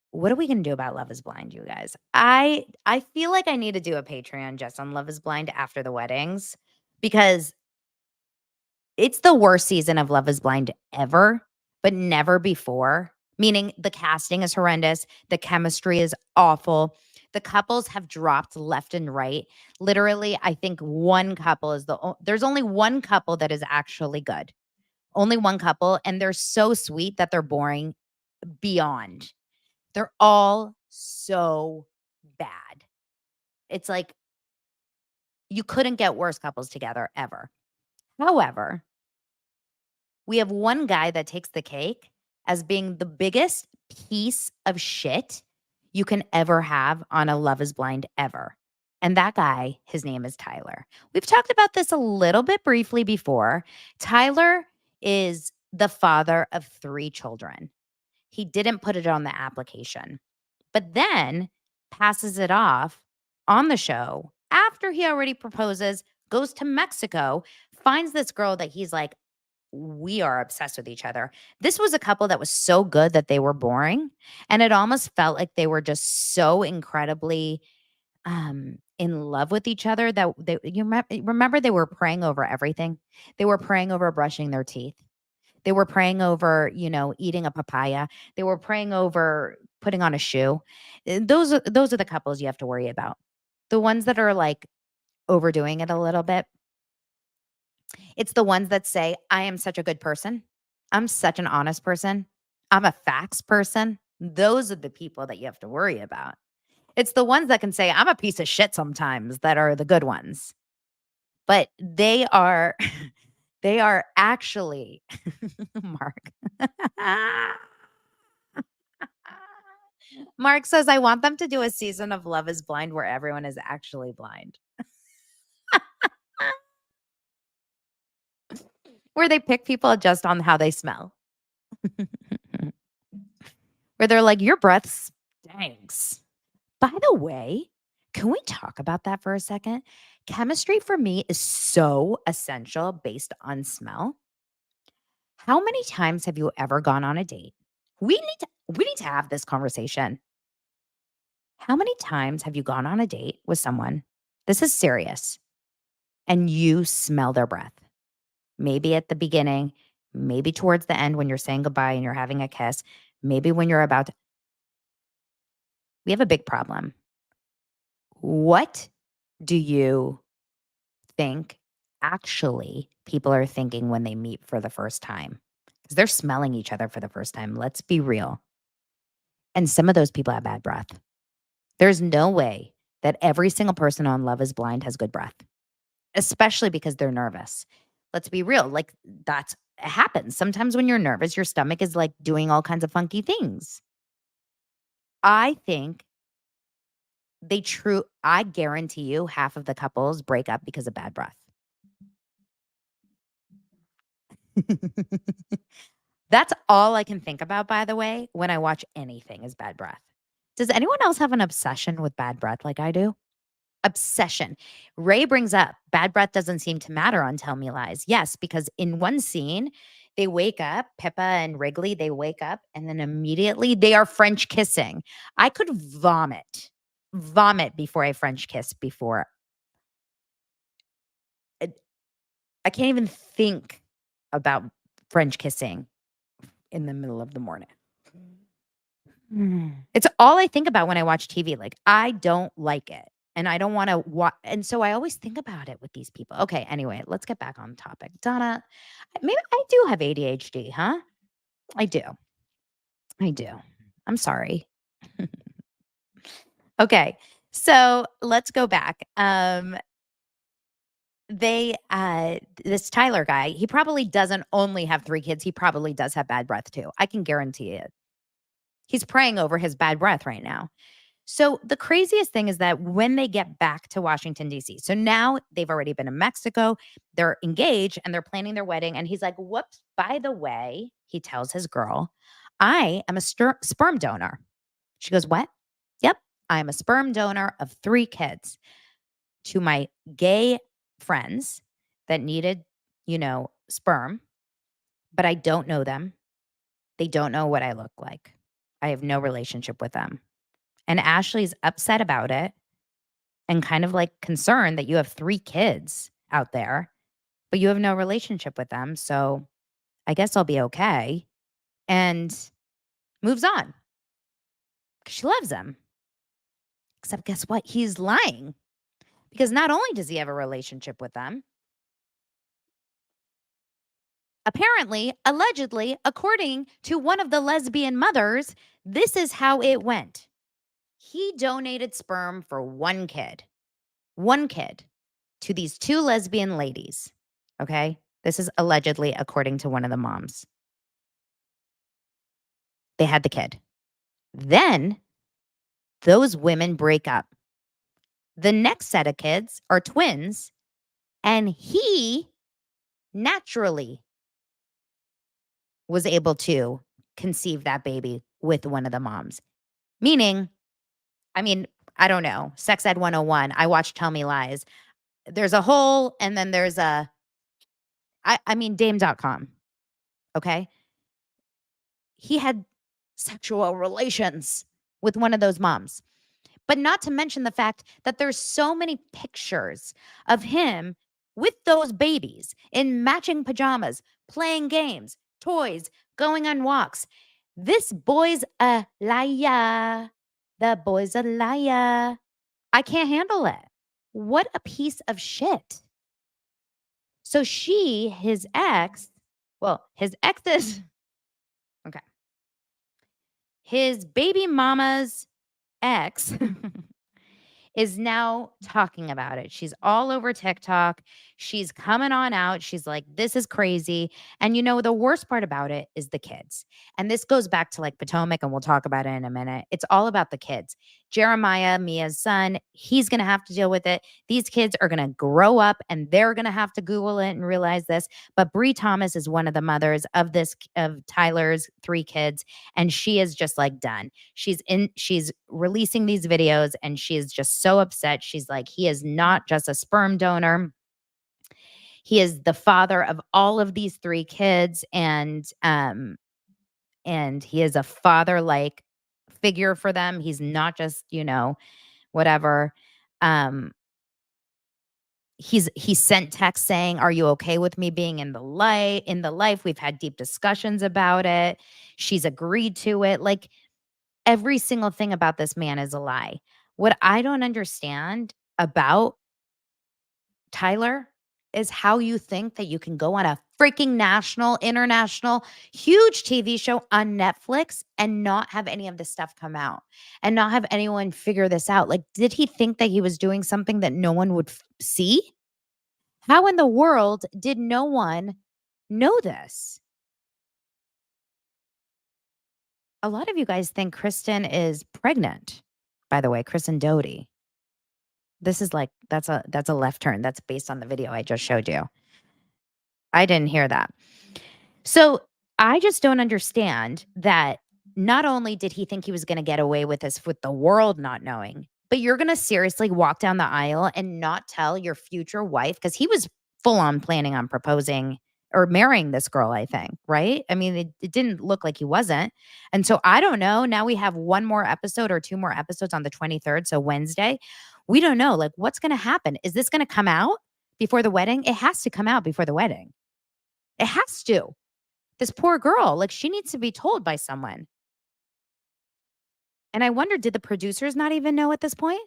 What are we going to do about Love is Blind, you guys? I feel like I need to do a Patreon just on Love is Blind after the weddings because it's the worst season of Love is Blind ever, but never before. Meaning the casting is horrendous. The chemistry is awful. The couples have dropped left and right. Literally, I think one couple is there's only one couple that is actually good. Only one couple. And they're so sweet that they're boring beyond. They're all so bad. It's like you couldn't get worse couples together ever. However, we have one guy that takes the cake as being the biggest piece of shit you can ever have on a Love is Blind ever. And that guy, his name is Tyler. We've talked about this a little bit briefly before. Tyler is the father of 3 children. He didn't put it on the application, but then passes it off on the show after he already proposes, goes to Mexico, finds this girl that he's like, we are obsessed with each other. This was a couple that was so good that they were boring. And it almost felt like they were just so incredibly in love with each other that remember they were praying over everything. They were praying over brushing their teeth. They were praying over, eating a papaya. They were praying over putting on a shoe. Those are the couples you have to worry about. The ones that are like overdoing it a little bit. It's the ones that say, I am such a good person. I'm such an honest person. I'm a facts person. Those are the people that you have to worry about. It's the ones that can say, I'm a piece of shit sometimes that are the good ones. But they are they are actually Mark. Mark says, I want them to do a season of Love is Blind where everyone is actually blind. Where they pick people just on how they smell. Where they're like, your breath stinks. By the way, can we talk about that for a second? Chemistry for me is so essential based on smell. How many times have you ever gone on a date? We need to have this conversation. How many times have you gone on a date with someone? This is serious. And you smell their breath. Maybe at the beginning, maybe towards the end when you're saying goodbye and you're having a kiss, maybe when you're about to. We have a big problem. What do you think actually people are thinking when they meet for the first time? Because they're smelling each other for the first time. Let's be real. And some of those people have bad breath. There's no way that every single person on Love is Blind has good breath, especially because they're nervous. Let's be real. Like it happens. Sometimes when you're nervous, your stomach is like doing all kinds of funky things. I think I guarantee you half of the couples break up because of bad breath. That's all I can think about, by the way, when I watch anything is bad breath. Does anyone else have an obsession with bad breath like I do? Obsession. Ray brings up bad breath doesn't seem to matter on Tell Me Lies. Yes, because in one scene, they wake up, Pippa and Wrigley, they wake up and then immediately they are French kissing. I could vomit before I French kiss before. I can't even think about French kissing in the middle of the morning. It's all I think about when I watch TV. Like, I don't like it. And I don't want to watch. And so I always think about it with these people. Okay, anyway, let's get back on topic. Donna, maybe I do have ADHD, huh? I do. I'm sorry. Okay, so let's go back. This Tyler guy, he probably doesn't only have 3 kids. He probably does have bad breath too. I can guarantee it. He's praying over his bad breath right now. So the craziest thing is that when they get back to Washington, D.C., so now they've already been in Mexico, they're engaged and they're planning their wedding. And he's like, whoops, by the way, he tells his girl, I am a sperm donor. She goes, what? Yep, I'm a sperm donor of 3 kids to my gay friends that needed, sperm, but I don't know them. They don't know what I look like. I have no relationship with them. And Ashley's upset about it and kind of like concerned that you have 3 kids out there, but you have no relationship with them. So I guess I'll be okay. And moves on because she loves him. Except guess what? He's lying because not only does he have a relationship with them, apparently, allegedly, according to one of the lesbian mothers, this is how it went. He donated sperm for one kid to these 2 lesbian ladies. Okay. This is allegedly according to one of the moms. They had the kid. Then those women break up. The next set of kids are twins, and he naturally was able to conceive that baby with one of the moms. Meaning, I don't know, Sex Ed 101. I watched Tell Me Lies. There's a hole and then there's Dame.com. Okay. He had sexual relations with one of those moms. But not to mention the fact that there's so many pictures of him with those babies in matching pajamas, playing games, toys, going on walks. This boy's a liar. The boy's a liar. I can't handle it. What a piece of shit. So his ex is, okay. his baby mama's ex is now talking about it. She's all over TikTok. She's coming on out. She's like, this is crazy. And the worst part about it is the kids. And this goes back to like Potomac, and we'll talk about it in a minute. It's all about the kids. Jeremiah, Mia's son, he's going to have to deal with it. These kids are going to grow up and they're going to have to Google it and realize this. But Bree Thomas is one of the mothers of Tyler's 3 kids. And she is just like done. She's releasing these videos and she is just so upset. She's like, he is not just a sperm donor. He is the father of all of these 3 kids. And he is a father-like figure for them. He's not just, whatever. He sent texts saying, "Are you okay with me being in the life? We've had deep discussions about it. She's agreed to it." Like, every single thing about this man is a lie. What I don't understand about Tyler is how you think that you can go on a freaking national, international, huge TV show on Netflix and not have any of this stuff come out and not have anyone figure this out. Like, did he think that he was doing something that no one would see? How in the world did no one know this? A lot of you guys think Kristen is pregnant, by the way, Kristen Doty. This is like, that's a left turn. That's based on the video I just showed you. I didn't hear that. So I just don't understand that not only did he think he was going to get away with this with the world not knowing, but you're going to seriously walk down the aisle and not tell your future wife, because he was full on planning on proposing or marrying this girl, I think, right? I mean, it didn't look like he wasn't. And so I don't know. Now we have 1 more episode or 2 more episodes on the 23rd. So Wednesday, we don't know. Like, what's going to happen? Is this going to come out before the wedding? It has to come out before the wedding. It has to. This poor girl, like, she needs to be told by someone. And I wonder, did the producers not even know at this point?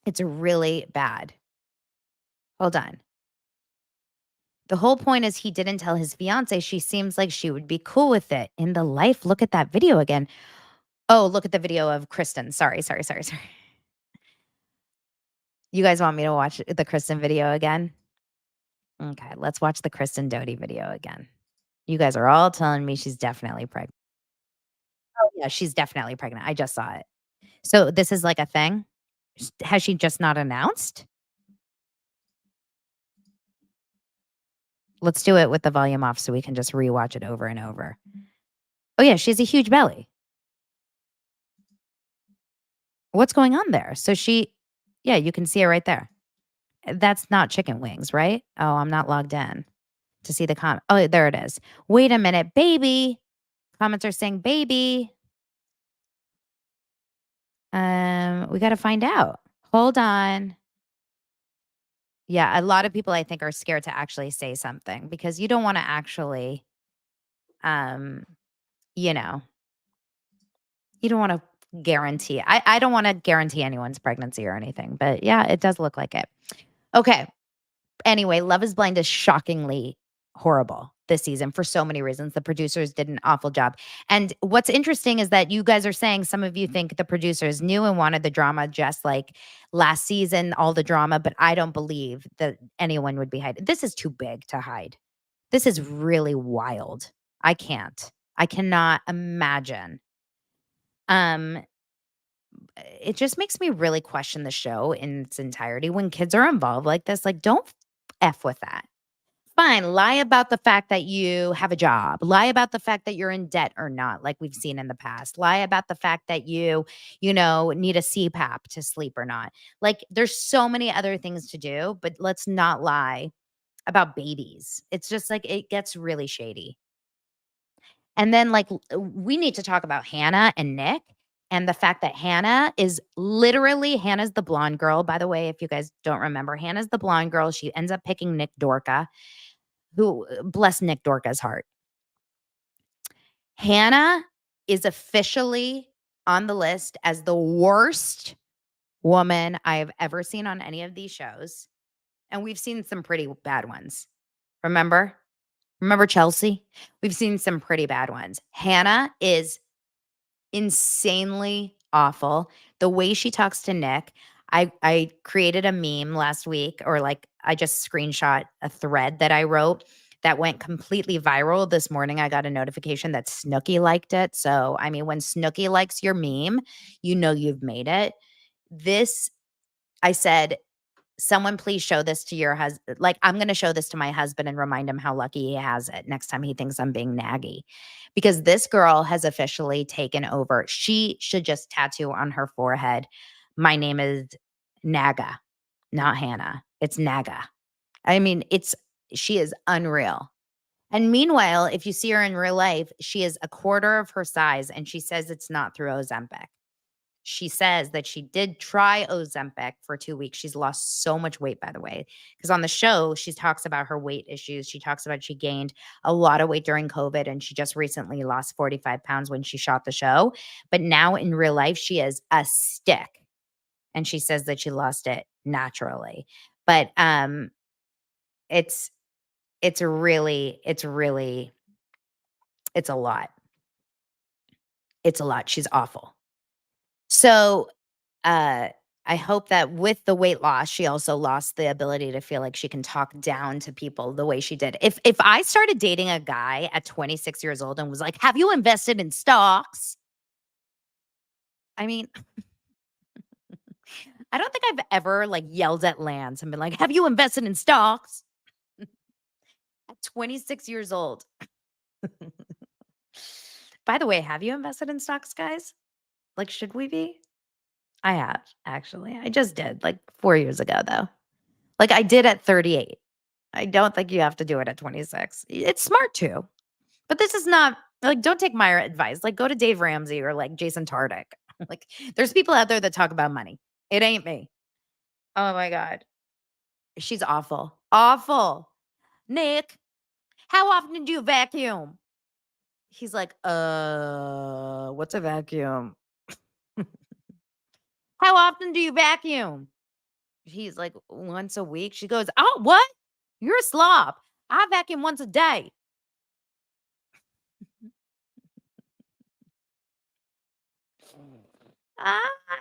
It's really bad. Hold on. The whole point is he didn't tell his fiance. She seems like she would be cool with it. In the life, look at that video again. Oh, look at the video of Kristen. Sorry. You guys want me to watch the Kristen video again? Okay, let's watch the Kristen Doty video again. You guys are all telling me she's definitely pregnant. Oh, yeah, she's definitely pregnant. I just saw it. So this is like a thing? Has she just not announced? Let's do it with the volume off so we can just rewatch it over and over. Oh, yeah, she has a huge belly. What's going on there? So yeah, you can see it right there. That's not chicken wings, right? Oh, I'm not logged in to see the comment. Oh, there it is. Wait a minute, baby. Comments are saying baby. We got to find out. Hold on. Yeah, a lot of people I think are scared to actually say something because you don't want to actually, you don't want to guarantee. I don't want to guarantee anyone's pregnancy or anything, but yeah, it does look like it. Okay. Anyway, Love is Blind is shockingly horrible this season for so many reasons. The producers did an awful job. And what's interesting is that you guys are saying some of you think the producers knew and wanted the drama just like last season, all the drama, but I don't believe that anyone would be hiding. This is too big to hide. This is really wild. I cannot imagine. It just makes me really question the show in its entirety when kids are involved like this. Like, don't F with that. Fine, lie about the fact that you have a job. Lie about the fact that you're in debt or not, like we've seen in the past. Lie about the fact that you need a CPAP to sleep or not. Like, there's so many other things to do, but let's not lie about babies. It's just like it gets really shady. And then like we need to talk about Hannah and Nick and the fact that Hannah's the blonde girl. By the way, if you guys don't remember, Hannah's the blonde girl. She ends up picking Nick Dorca, who bless Nick Dorca's heart. Hannah is officially on the list as the worst woman I have ever seen on any of these shows. And we've seen some pretty bad ones. Remember? Remember Chelsea? We've seen some pretty bad ones. Hannah is insanely awful. The way she talks to Nick, I created a meme last week, or like I just screenshot a thread that I wrote that went completely viral. This morning I got a notification that Snooki liked it. So, I mean, when Snooki likes your meme, you know you've made it. This, I said, someone please show this to your husband. Like, I'm going to show this to my husband and remind him how lucky he has it next time he thinks I'm being naggy. Because this girl has officially taken over. She should just tattoo on her forehead, my name is Naga, not Hannah. It's Naga. I mean, she is unreal. And meanwhile, if you see her in real life, she is a quarter of her size, and she says it's not through Ozempic. She says that she did try Ozempic for 2 weeks. She's lost so much weight, by the way, because on the show, she talks about her weight issues. She talks about she gained a lot of weight during COVID, and she just recently lost 45 pounds when she shot the show. But now in real life, she is a stick, and she says that she lost it naturally. But it's really, it's a lot. It's a lot. She's awful. So, I hope that with the weight loss, she also lost the ability to feel like she can talk down to people the way she did. If I started dating a guy at 26 years old and was like, "Have you invested in stocks?" I mean, I don't think I've ever like yelled at Lance and been like, "Have you invested in stocks?" At 26 years old. By the way, have you invested in stocks, guys? Like, should we be? I have, actually. I just did like 4 years ago, though. Like, I did at 38. I don't think you have to do it at 26. It's smart too. But this is not like, don't take my advice. Like, go to Dave Ramsey or like Jason Tardik. Like, there's people out there that talk about money. It ain't me. Oh my God. She's awful. Awful. Nick, how often do you vacuum? He's like, what's a vacuum? How often do you vacuum? He's like, once a week. She goes, oh, what? You're a slob. I vacuum once a day.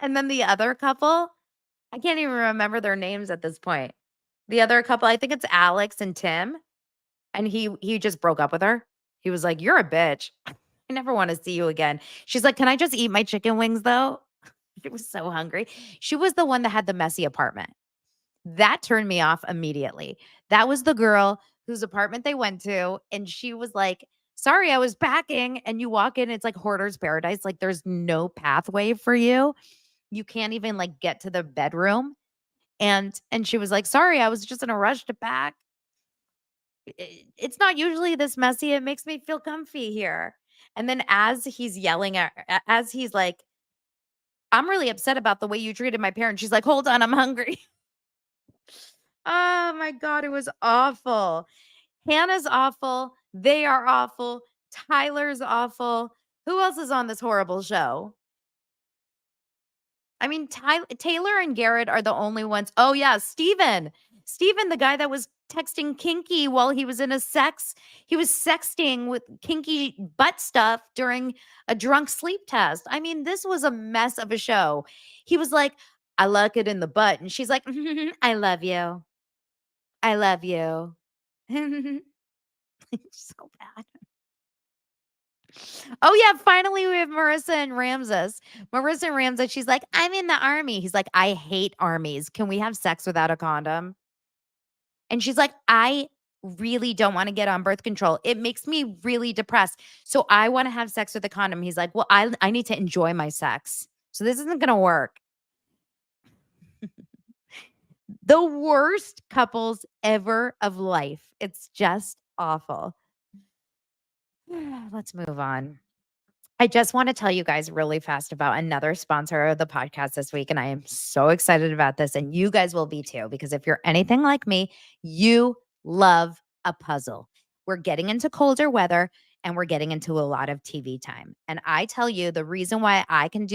And then the other couple, I can't even remember their names at this point. The other couple, I think it's Alex and Tim. And he just broke up with her. He was like, you're a bitch. I never want to see you again. She's like, can I just eat my chicken wings though? She was so hungry. She was the one that had the messy apartment. That turned me off immediately. That was the girl whose apartment they went to. And she was like, sorry, I was packing. And you walk in, it's like hoarder's paradise. Like there's no pathway for you. You can't even like get to the bedroom. And she was like, sorry, I was just in a rush to pack. It's not usually this messy. It makes me feel comfy here. And then as he's yelling at her, as he's like, I'm really upset about the way you treated my parents. She's like, hold on, I'm hungry. Oh my God, it was awful. Hannah's awful. They are awful. Tyler's awful. Who else is on this horrible show? I mean, Taylor and Garrett are the only ones. Oh, yeah, Steven. Steven, the guy that was texting Kinky while he was he was sexting with kinky butt stuff during a drunk sleep test. I mean, this was a mess of a show. He was like, I like it in the butt. And she's like, I love you. I love you. So bad. Oh, yeah. Finally, we have Marissa and Ramses. Marissa and Ramses, she's like, I'm in the army. He's like, I hate armies. Can we have sex without a condom? And she's like, I really don't want to get on birth control. It makes me really depressed. So I want to have sex with a condom. He's like, well, I need to enjoy my sex. So this isn't going to work. The worst couples ever of life. It's just awful. Let's move on. I just want to tell you guys really fast about another sponsor of the podcast this week. And I am so excited about this. And you guys will be too, because if you're anything like me, you love a puzzle. We're getting into colder weather and we're getting into a lot of TV time. And I tell you, the reason why I can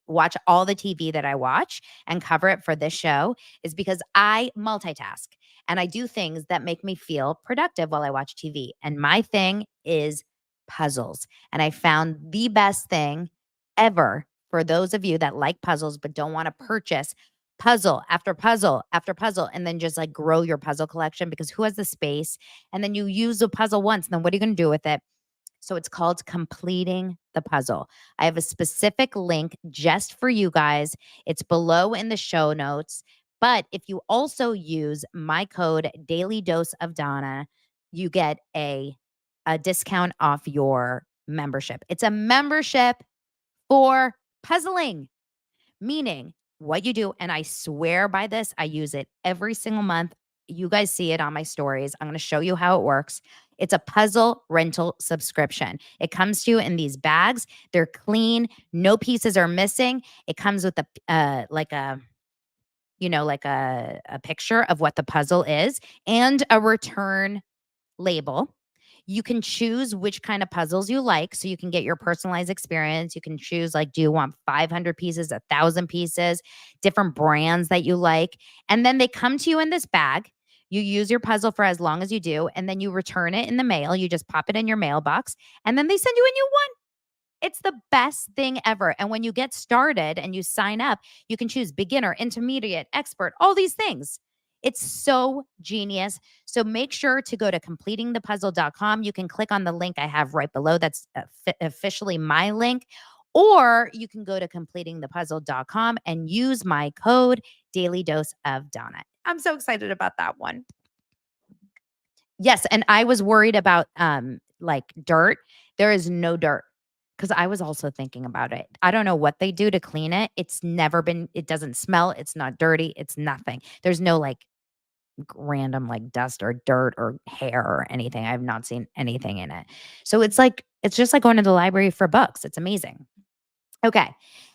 watch all the TV that I watch and cover it for this show is because I multitask. and I do things that make me feel productive while I watch TV. And my thing is puzzles. And I found the best thing ever for those of you that like puzzles but don't want to purchase puzzle after puzzle after puzzle and then just like grow your puzzle collection, because who has the space? And then you use a puzzle once, and then what are you going to do with it? So it's called Completing the Puzzle. I have a specific link just for you guys. It's below in the show notes. But if you also use my code Daily Dose of Donna, you get a discount off your membership. It's a membership for puzzling, meaning what you do. And I swear by this, I use it every single month. You guys see it on my stories. I'm going to show you how it works. It's a puzzle rental subscription. It comes to you in these bags. They're clean. No pieces are missing. It comes with a picture of what the puzzle is and a return label. You can choose which kind of puzzles you like, so you can get your personalized experience. You can choose, like, do you want 500 pieces, 1,000 pieces, different brands that you like. And then they come to you in this bag. You use your puzzle for as long as you do, and then you return it in the mail. You just pop it in your mailbox, and then they send you a new one. It's the best thing ever. And when you get started and you sign up, you can choose beginner, intermediate, expert, all these things. It's so genius. So make sure to go to completingthepuzzle.com. You can click on the link I have right below. That's officially my link. Or you can go to completingthepuzzle.com and use my code Daily Dose of Donna. I'm so excited about that one. Yes, and I was worried about like dirt. There is no dirt, because I was also thinking about it. I don't know what they do to clean it. It doesn't smell. It's not dirty. It's nothing. There's no like random like dust or dirt or hair or anything. I've not seen anything in it. So it's just like going to the library for books. It's amazing. Okay,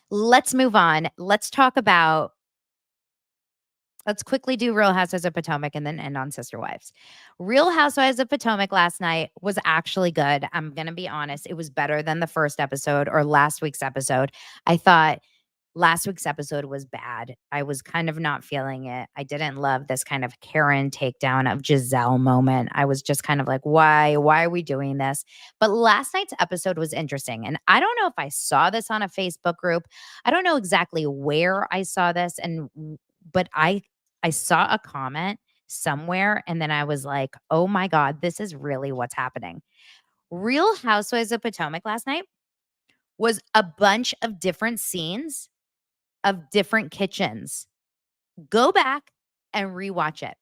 let's move on. Let's quickly do Real Housewives of Potomac and then end on Sister Wives. Real Housewives of Potomac last night was actually good. I'm going to be honest. It was better than the first episode or last week's episode. I thought last week's episode was bad. I was kind of not feeling it. I didn't love this kind of Karen takedown of Giselle moment. I was just kind of like, why are we doing this? But last night's episode was interesting. And I don't know if I saw this on a Facebook group. I don't know exactly where I saw this, but I saw a comment somewhere, and then I was like, oh my God, this is really what's happening. Real Housewives of Potomac last night was a bunch of different scenes of different kitchens. Go back and rewatch it.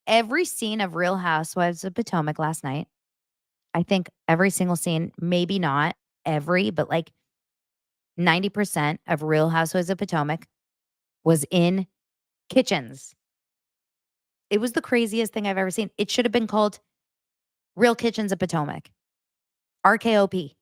Every scene of Real Housewives of Potomac last night, I think every single scene, maybe not every, but like 90% of Real Housewives of Potomac was in kitchens. It was the craziest thing I've ever seen. It should have been called Real Kitchens of Potomac. RKOP.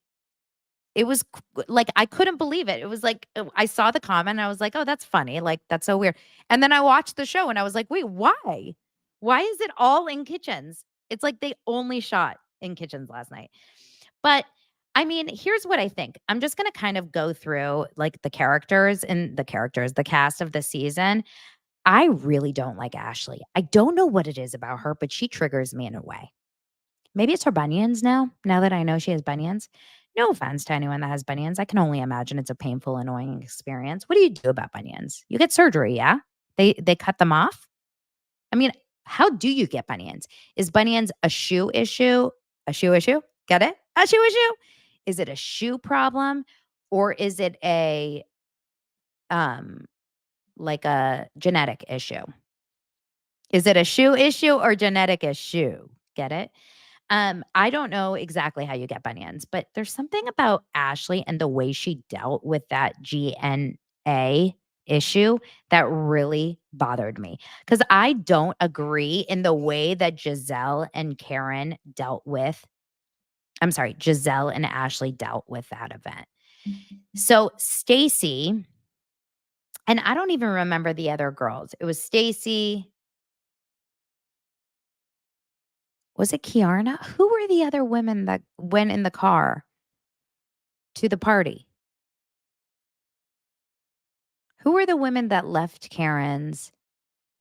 It was like, I couldn't believe it. It was like, I saw the comment and I was like, oh, that's funny. Like, that's so weird. And then I watched the show and I was like, wait, why? Why is it all in kitchens? It's like they only shot in kitchens last night. But I mean, here's what I think. I'm just going to kind of go through like the cast of the season. I really don't like Ashley. I don't know what it is about her, but she triggers me in a way. Maybe it's her bunions now that I know she has bunions. No offense to anyone that has bunions. I can only imagine it's a painful, annoying experience. What do you do about bunions? You get surgery, yeah? They cut them off? I mean, how do you get bunions? Is bunions a shoe issue? A shoe issue? Get it? A shoe issue? Is it a shoe problem? Or is it a like a genetic issue? Is it a shoe issue or genetic issue? Get it? I don't know exactly how you get bunions, but there's something about Ashley and the way she dealt with that GNA issue that really bothered me, because I don't agree in the way that Giselle and Ashley dealt with that event. So Stacy, and I don't even remember the other girls. It was Stacy. Was it Kiarna? Who were the other women that went in the car to the party? Who were the women that left Karen's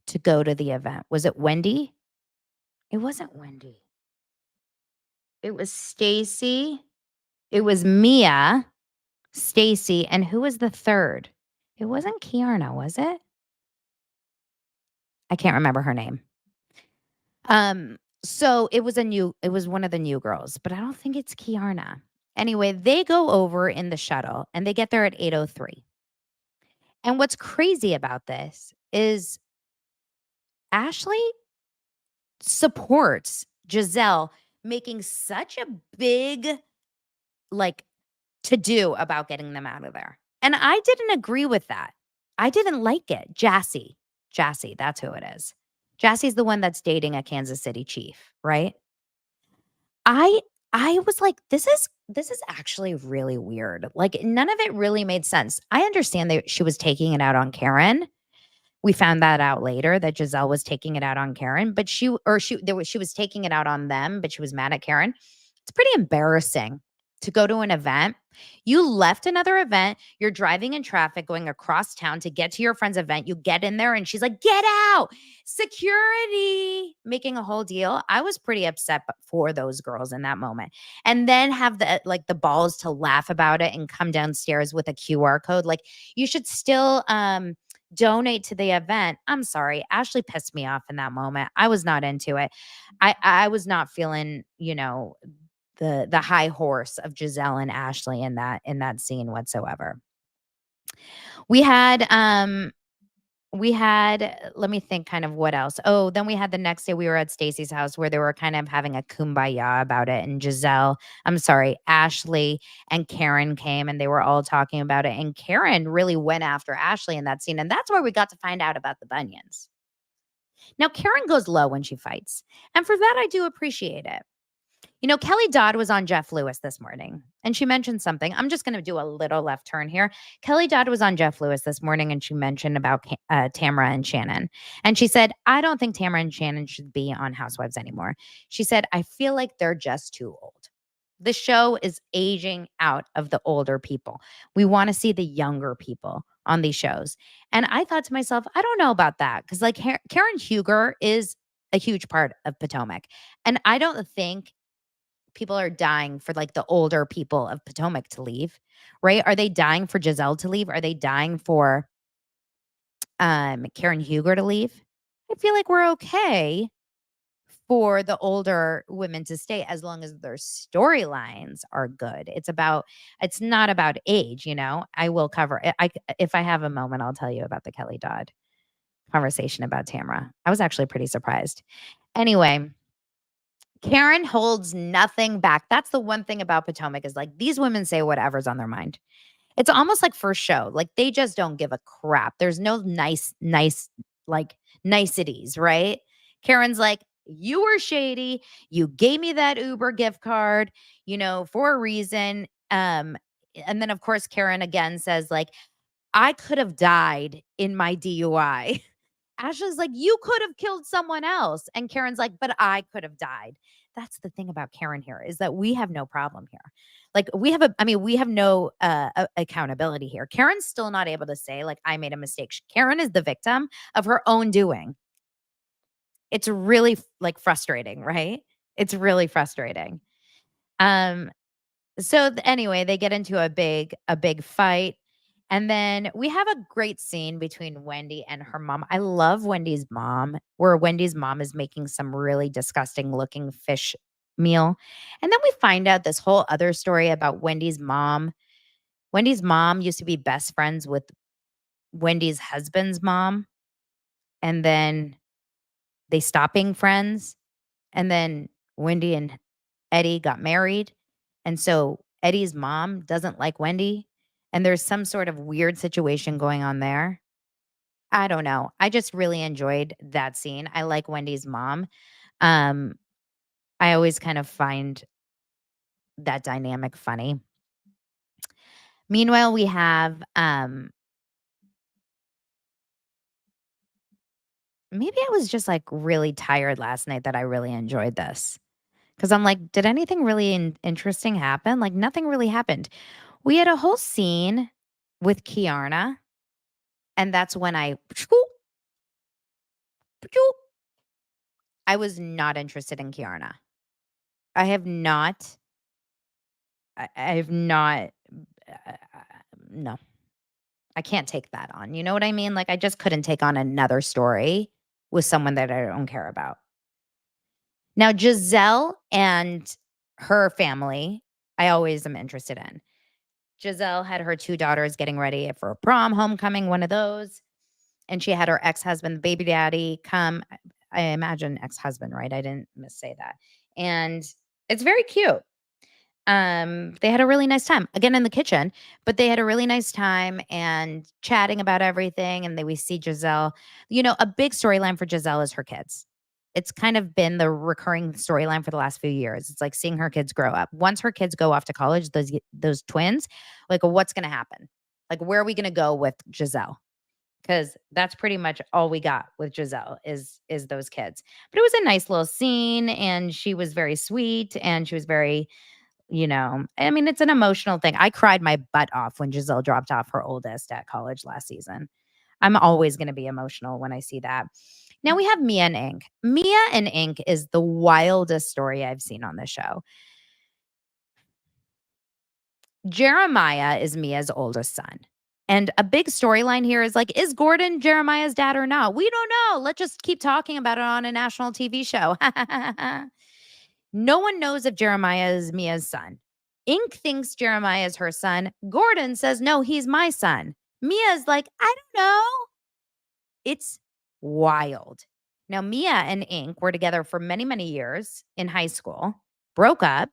to go to the event? Was it Wendy? It wasn't Wendy. It was Stacy. It was Mia, Stacy, and who was the third? It wasn't Kiarna, was it? I can't remember her name. So it was one of the new girls, but I don't think it's Kiarna. Anyway, they go over in the shuttle and they get there at 8:03. And what's crazy about this is Ashley supports Giselle making such a big like to do about getting them out of there. And I didn't agree with that. I didn't like it. Jassy, that's who it is. Jassy's the one that's dating a Kansas City chief, right? I was like, this is actually really weird. Like none of it really made sense. I understand that she was taking it out on Karen. We found that out later that Giselle was taking it out on Karen, but she was taking it out on them, but she was mad at Karen. It's pretty embarrassing to go to an event. You left another event. You're driving in traffic, going across town to get to your friend's event. You get in there and she's like, get out, security, making a whole deal. I was pretty upset for those girls in that moment. And then have the balls to laugh about it and come downstairs with a QR code. Like you should still, donate to the event. I'm sorry. Ashley pissed me off in that moment. I was not into it. I was not feeling, the high horse of Giselle and Ashley in that scene whatsoever. We had let me think kind of what else. Oh, then we had the next day we were at Stacy's house where they were kind of having a kumbaya about it. And Ashley and Karen came and they were all talking about it. And Karen really went after Ashley in that scene. And that's where we got to find out about the bunions. Now, Karen goes low when she fights. And for that, I do appreciate it. Kelly Dodd was on Jeff Lewis this morning and she mentioned something. I'm just going to do a little left turn here. Kelly Dodd was on Jeff Lewis this morning and she mentioned about Tamara and Shannon. And she said, I don't think Tamara and Shannon should be on Housewives anymore. She said, I feel like they're just too old. The show is aging out of the older people. We want to see the younger people on these shows. And I thought to myself, I don't know about that because like Karen Huger is a huge part of Potomac. And I don't think people are dying for like the older people of Potomac to leave, right? Are they dying for Giselle to leave? Are they dying for Karen Huger to leave? I feel like we're okay for the older women to stay as long as their storylines are good. It's not about age, I will cover it. If I have a moment, I'll tell you about the Kelly Dodd conversation about Tamara. I was actually pretty surprised. Anyway, Karen holds nothing back. That's the one thing about Potomac is like these women say whatever's on their mind. It's almost like first show. Like they just don't give a crap. There's no nice like niceties, right? Karen's like, you were shady. You gave me that Uber gift card, for a reason. And then of course Karen again says like, I could have died in my DUI. Ashley's like, you could have killed someone else. And Karen's like, but I could have died. That's the thing about Karen here is that we have no problem here. Like we have no accountability here. Karen's still not able to say like, I made a mistake. Karen is the victim of her own doing. It's really like frustrating, right? It's really frustrating. So anyway, they get into a big fight. And then we have a great scene between Wendy and her mom. I love Wendy's mom, where Wendy's mom is making some really disgusting looking fish meal. And then we find out this whole other story about Wendy's mom. Wendy's mom used to be best friends with Wendy's husband's mom. And then they stopped being friends. And then Wendy and Eddie got married. And so Eddie's mom doesn't like Wendy. And there's some sort of weird situation going on there. I don't know. I just really enjoyed that scene. I like Wendy's mom. I always kind of find that dynamic funny. Meanwhile, we have maybe I was just like really tired last night that I really enjoyed this. Because I'm like, did anything really interesting happen? Like nothing really happened. We had a whole scene with Kiarna. And that's when I I was not interested in Kiarna. I have not. I have not. No, I can't take that on. You know what I mean? Like, I just couldn't take on another story with someone that I don't care about. Now, Giselle and her family, I always am interested in. Giselle had her 2 daughters getting ready for a prom, homecoming, one of those. And she had her ex-husband, the baby daddy, come. I imagine ex-husband, right? I didn't missay that. And it's very cute. They had a really nice time, again, in the kitchen, but they had a really nice time and chatting about everything. And then we see Giselle, a big storyline for Giselle is her kids. It's kind of been the recurring storyline for the last few years. It's like seeing her kids grow up. Once her kids go off to college, those twins, like, what's going to happen? Like, where are we going to go with Giselle? Because that's pretty much all we got with Giselle is those kids. But it was a nice little scene, and she was very sweet, and she was very, I mean, it's an emotional thing. I cried my butt off when Giselle dropped off her oldest at college last season. I'm always going to be emotional when I see that. Now we have Mia and Ink. Mia and Ink is the wildest story I've seen on this show. Jeremiah is Mia's oldest son. And a big storyline here is like, is Gordon Jeremiah's dad or not? We don't know. Let's just keep talking about it on a national TV show. No one knows if Jeremiah is Mia's son. Ink thinks Jeremiah is her son. Gordon says, no, he's my son. Mia's like, I don't know. It's wild. Now, Mia and Ink were together for many, many years in high school, broke up.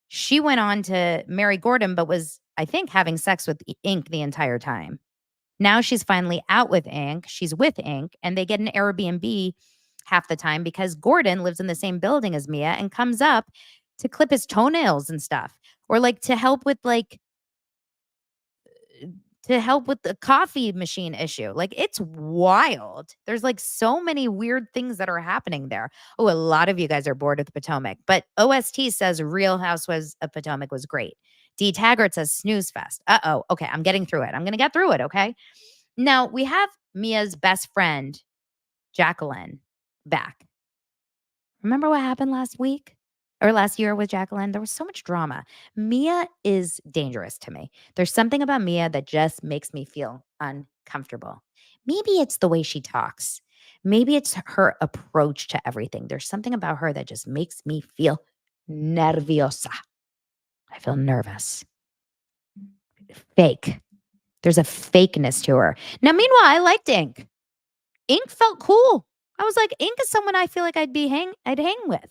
She went on to marry Gordon, but was, I think, having sex with Ink the entire time. Now she's finally out with Ink. She's with Ink, and they get an Airbnb half the time because Gordon lives in the same building as Mia and comes up to clip his toenails and stuff, or like to help with the coffee machine issue. Like, it's wild. There's like so many weird things that are happening there. Oh, a lot of you guys are bored with Potomac, but OST says Real Housewives of Potomac was great. D Taggart says snooze fest. Uh-oh. Okay, I'm getting through it. I'm going to get through it, okay? Now, we have Mia's best friend, Jacqueline, back. Remember what happened last week or last year with Jacqueline? There was so much drama. Mia is dangerous to me. There's something about Mia that just makes me feel uncomfortable. Maybe it's the way she talks. Maybe it's her approach to everything. There's something about her that just makes me feel nerviosa. I feel nervous. Fake. There's a fakeness to her. Now, meanwhile, I liked Ink. Ink felt cool. I was like, Ink is someone I feel like I'd hang with.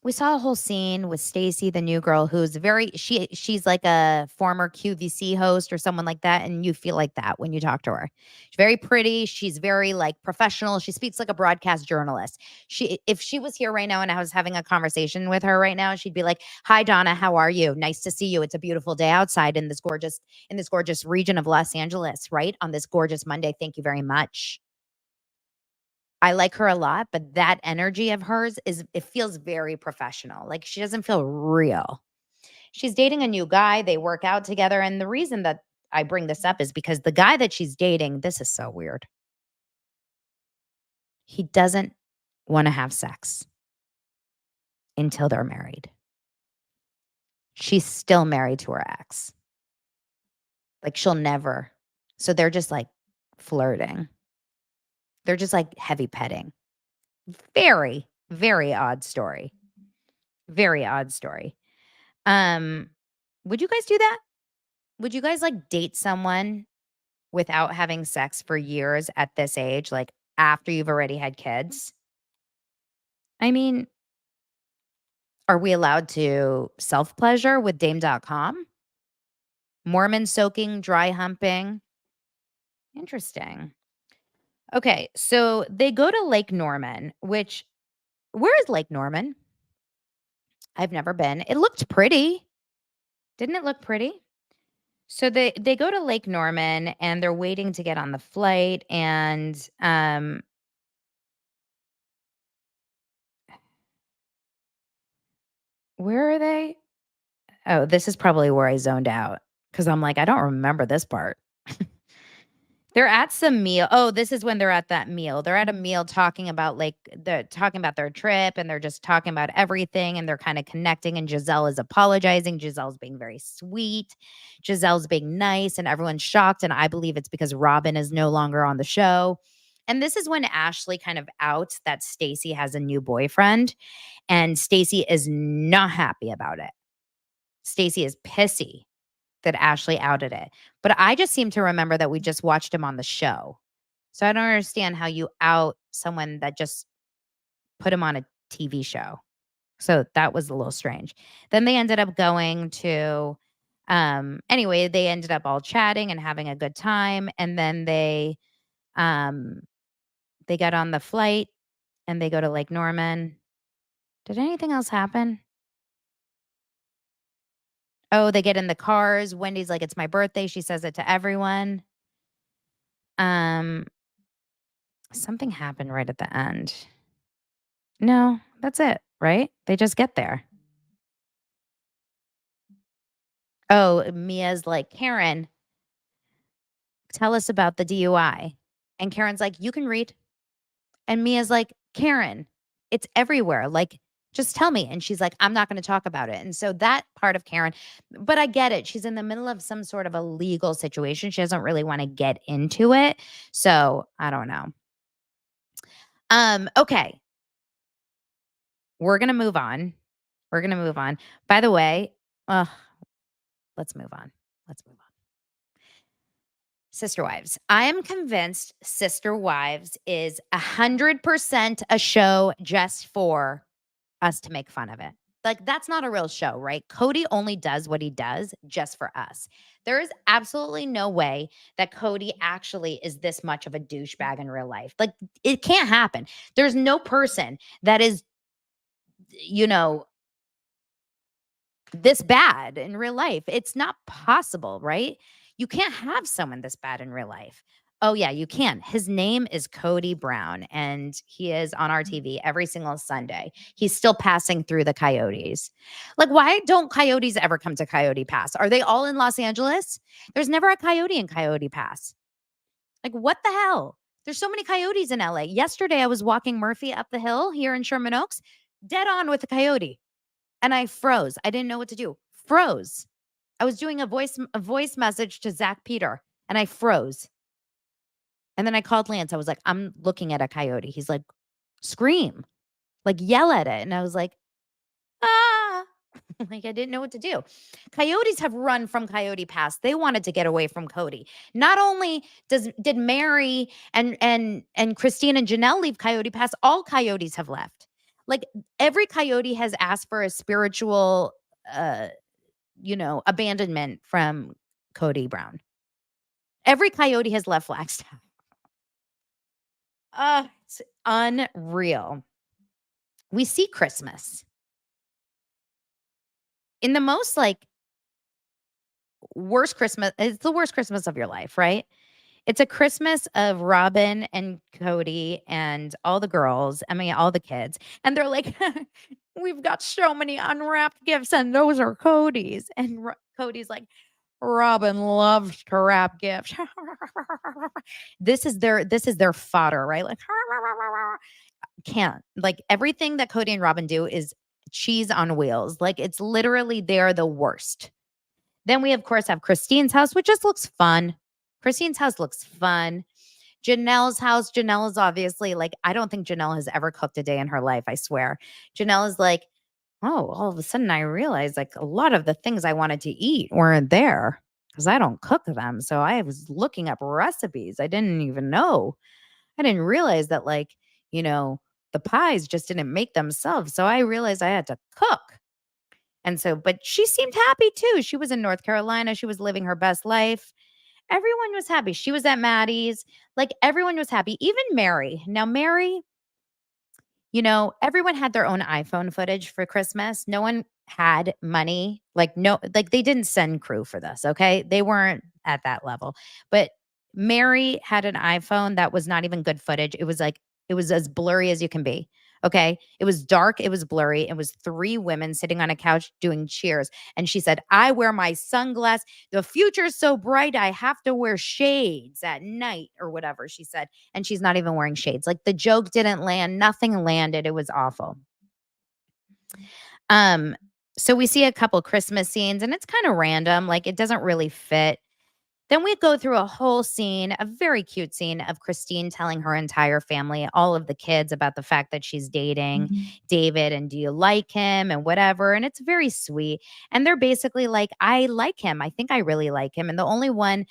We saw a whole scene with Stacy, the new girl, who's she's like a former QVC host or someone like that, and you feel like that when you talk to her. She's very pretty. She's very like professional. She speaks like a broadcast journalist. If she was here right now and I was having a conversation with her right now, she'd be like, "Hi Donna, how are you? Nice to see you. It's a beautiful day outside in this gorgeous region of Los Angeles, right? On this gorgeous Monday. Thank you very much." I like her a lot, but that energy of hers it feels very professional. Like, she doesn't feel real. She's dating a new guy. They work out together. And the reason that I bring this up is because the guy that she's dating, this is so weird. He doesn't want to have sex until they're married. She's still married to her ex. Like, she'll never. So they're just like flirting. They're just like heavy petting. Very, very odd story. Very odd story. Would you guys do that? Would you guys like date someone without having sex for years at this age, like after you've already had kids? I mean, are we allowed to self-pleasure with Dame.com? Mormon soaking, dry humping. Interesting. Okay, so they go to Lake Norman, where is Lake Norman? I've never been. It looked pretty. Didn't it look pretty? So they go to Lake Norman and they're waiting to get on the flight, and where are they? Oh, this is probably where I zoned out because I'm like, I don't remember this part. They're at some meal. Oh, this is when they're at that meal. They're at a meal talking about their trip, and they're just talking about everything, and they're kind of connecting, and Giselle is apologizing. Giselle's being very sweet. Giselle's being nice, and everyone's shocked. And I believe it's because Robin is no longer on the show. And this is when Ashley kind of outs that Stacey has a new boyfriend, and Stacey is not happy about it. Stacey is pissy that Ashley outed it. But I just seem to remember that we just watched him on the show. So I don't understand how you out someone that just put him on a TV show. So that was a little strange. Then they ended up going to anyway, they ended up all chatting and having a good time, and then they got on the flight and they go to Lake Norman. Did anything else happen? Oh, they get in the cars. Wendy's like, "It's my birthday." She says it to everyone. Something happened right at the end. No, that's it, right? They just get there. Oh, Mia's like, "Karen, tell us about the DUI." And Karen's like, "You can read." And Mia's like, "Karen, it's everywhere. Like, just tell me." And she's like, "I'm not going to talk about it." And so that part of Karen, but I get it. She's in the middle of some sort of a legal situation. She doesn't really want to get into it. So I don't know. Okay. We're going to move on. By the way, let's move on. Sister Wives. I am convinced Sister Wives is 100% a show just for us to make fun of it. Like, that's not a real show, right? Cody only does what he does just for us. There is absolutely no way that Cody actually is this much of a douchebag in real life. Like, it can't happen. There's no person that is, this bad in real life. It's not possible, right? You can't have someone this bad in real life. Oh, yeah, you can. His name is Cody Brown, and he is on our TV every single Sunday. He's still passing through the Coyotes. Like, why don't Coyotes ever come to Coyote Pass? Are they all in Los Angeles? There's never a Coyote in Coyote Pass. Like, what the hell? There's so many Coyotes in LA. Yesterday, I was walking Murphy up the hill here in Sherman Oaks, dead on with a Coyote. And I froze. I didn't know what to do. Froze. I was doing a voice message to Zach Peter, and I froze. And then I called Lance. I was like, "I'm looking at a coyote." He's like, "Scream, like yell at it." And I was like, "Ah." Like, I didn't know what to do. Coyotes have run from Coyote Pass. They wanted to get away from Cody. Not only did Mary and Christine and Janelle leave Coyote Pass, all coyotes have left. Like, every coyote has asked for a spiritual abandonment from Cody Brown. Every coyote has left Flagstaff. It's unreal. We see Christmas in the most worst Christmas. It's the worst Christmas of your life, right? It's a Christmas of Robin and Cody and all the girls. I mean, all the kids. And they're like, "We've got so many unwrapped gifts, and those are Cody's." And Cody's like, "Robin loves to wrap gifts." This is their fodder, right? Like, can't. Like, everything that Cody and Robin do is cheese on wheels. Like, it's literally, they're the worst. Then we, of course, have Christine's house, which just looks fun. Christine's house looks fun. Janelle's house. Janelle is obviously like, I don't think Janelle has ever cooked a day in her life. I swear. Janelle is like, "Oh, all of a sudden I realized like a lot of the things I wanted to eat weren't there because I don't cook them. So I was looking up recipes. I didn't even know. I didn't realize that the pies just didn't make themselves. So I realized I had to cook." And so, but she seemed happy too. She was in North Carolina. She was living her best life. Everyone was happy. She was at Maddie's. Like, everyone was happy. Even Mary. Now, Mary, everyone had their own iPhone footage for Christmas. No one had money. They didn't send crew for this. Okay. They weren't at that level. But Mary had an iPhone that was not even good footage. It was as blurry as you can be. Okay. It was dark. It was blurry. It was 3 women sitting on a couch doing cheers. And she said, I wear my sunglasses. The future's so bright, I have to wear shades at night or whatever she said. And she's not even wearing shades. Like the joke didn't land. Nothing landed. It was awful. So we see a couple Christmas scenes and it's kind of random. Like it doesn't really fit. Then we go through a whole scene, a very cute scene of Christine telling her entire family, all of the kids, about the fact that she's dating David and do you like him and whatever. And it's very sweet. And they're basically like, I like him. I think I really like him. And the only one,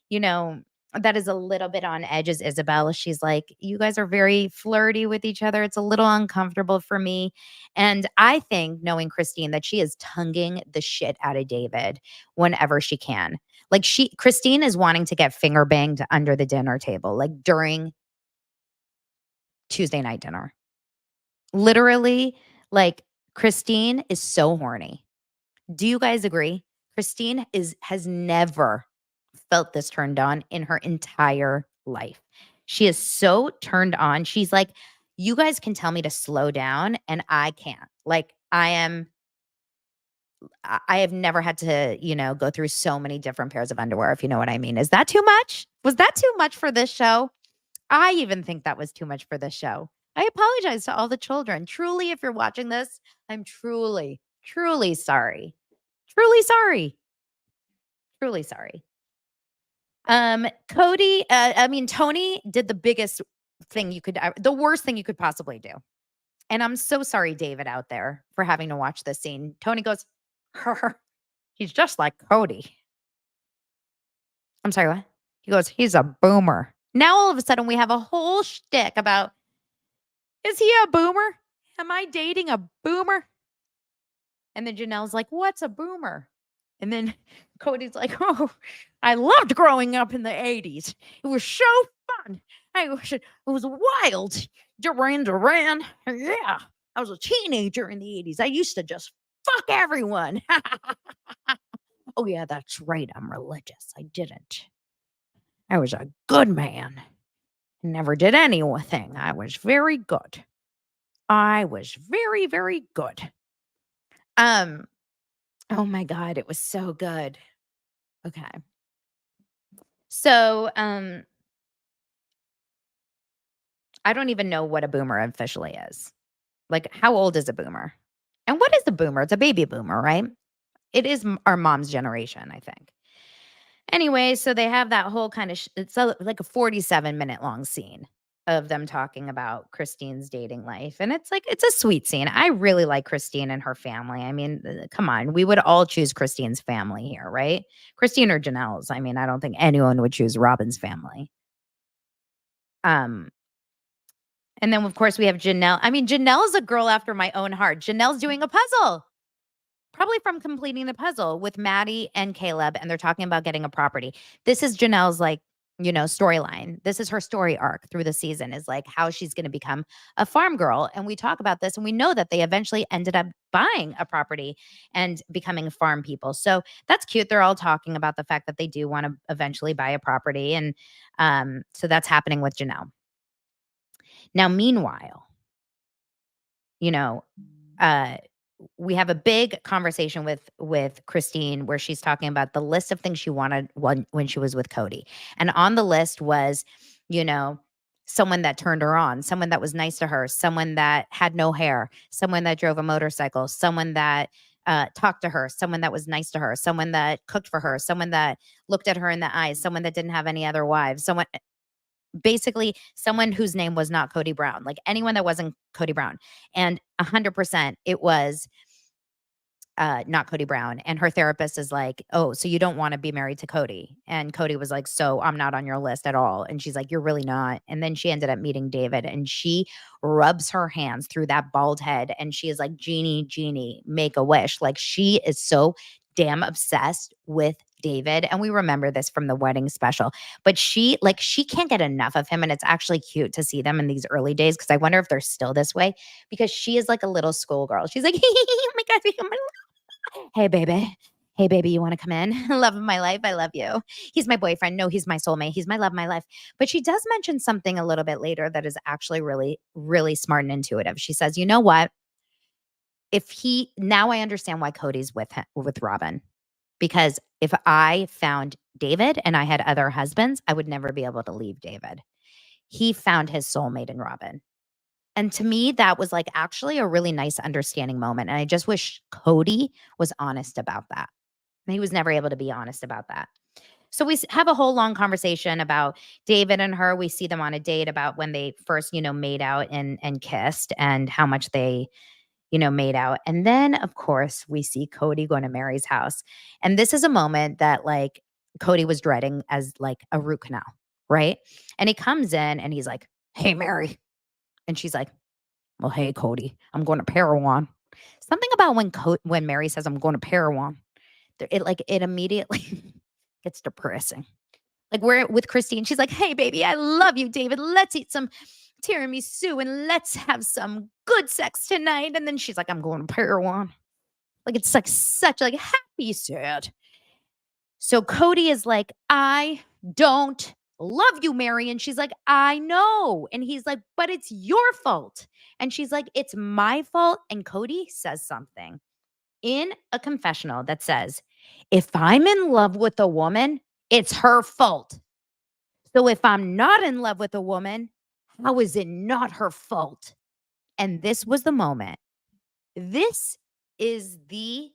you know, that is a little bit on edge is Isabel. She's like, you guys are very flirty with each other. It's a little uncomfortable for me. And I think, knowing Christine, that she is tonguing the shit out of David whenever she can. Like Christine is wanting to get finger banged under the dinner table, like during Tuesday night dinner. Literally, like Christine is so horny. Do you guys agree? Christine has never felt this turned on in her entire life. She is so turned on. She's like, you guys can tell me to slow down and I can't. Like I have never had to, go through so many different pairs of underwear, if you know what I mean. Is that too much? Was that too much for this show? I even think that was too much for this show. I apologize to all the children. Truly, if you're watching this, I'm truly, truly sorry. Truly sorry. Truly sorry. Tony did the biggest thing the worst thing you could possibly do. And I'm so sorry, David, out there, for having to watch this scene. Tony goes, he's just like Cody. I'm sorry, what? He goes, he's a boomer. Now all of a sudden we have a whole shtick about, is he a boomer? Am I dating a boomer? And then Janelle's like, what's a boomer? And then Cody's like, oh, I loved growing up in the 80s. It was so fun. It was wild. Duran. Yeah. I was a teenager in the 80s. I used to just fuck everyone. Oh, yeah, that's right. I'm religious. I didn't. I was a good man. I never did anything. I was very good. I was very, very good. Oh my God, it was so good. Okay. So, I don't even know what a boomer officially is. Like, how old is a boomer? And what is a boomer? It's a baby boomer, right? It is our mom's generation, I think. Anyway, so they have that whole kind of, it's like a 47-minute long scene of them talking about Christine's dating life. And it's a sweet scene. I really like Christine and her family. I mean, come on, we would all choose Christine's family here, right? Christine or Janelle's. I mean, I don't think anyone would choose Robin's family. And then, of course, we have Janelle. I mean, Janelle is a girl after my own heart. Janelle's doing a puzzle, probably from completing the puzzle with Maddie and Caleb, and they're talking about getting a property. This is Janelle's, storyline. This is her story arc through the season, is like how she's going to become a farm girl. And we talk about this, and we know that they eventually ended up buying a property and becoming farm people. So that's cute. They're all talking about the fact that they do want to eventually buy a property. And so that's happening with Janelle. Now, meanwhile, we have a big conversation with Christine where she's talking about the list of things she wanted when she was with Cody. And on the list was, someone that turned her on, someone that was nice to her, someone that had no hair, someone that drove a motorcycle, someone that talked to her, someone that was nice to her, someone that cooked for her, someone that looked at her in the eyes, someone that didn't have any other wives, basically someone whose name was not Cody Brown, like anyone that wasn't Cody Brown. And 100% it was not Cody Brown. And her therapist is like, oh, so you don't want to be married to Cody? And Cody was like, so I'm not on your list at all. And she's like, you're really not. And then she ended up meeting David, and she rubs her hands through that bald head. And she is like, Genie, make a wish. Like, she is so damn obsessed with David. And we remember this from the wedding special, but she can't get enough of him. And it's actually cute to see them in these early days, because I wonder if they're still this way, because she is like a little schoolgirl. She's like, oh my God, hey baby, Hey, baby, you want to come in? Love of my life. I love you. He's my boyfriend. No, he's my soulmate. He's my love of my life. But she does mention something a little bit later that is actually really, really smart and intuitive. She says, you know what? Now I understand why Cody's with Robin. Because if I found David and I had other husbands, I would never be able to leave David. He found his soulmate in Robin. And to me, that was like actually a really nice understanding moment. And I just wish Cody was honest about that. And he was never able to be honest about that. So we have a whole long conversation about David and her. We see them on a date about when they first, made out and kissed and how much they, made out. And then, of course, we see Cody going to Mary's house. And this is a moment that like Cody was dreading as like a root canal, right? And he comes in and he's like, hey, Mary. And she's like, well, hey, Cody, I'm going to Parowan. Something about when Mary says I'm going to Parowan, it immediately gets depressing. Like we're with Christine. She's like, hey, baby, I love you, David. Let's eat some tiramisu and let's have some good sex tonight. And then she's like, I'm going to Parowan. Like it's like such like happy sad. So Cody is like, I don't love you, Mary. And she's like, I know. And he's like, but it's your fault. And she's like, it's my fault. And Cody says something in a confessional that says, if I'm in love with a woman, it's her fault. So if I'm not in love with a woman, how is it not her fault? And this was the moment. This is the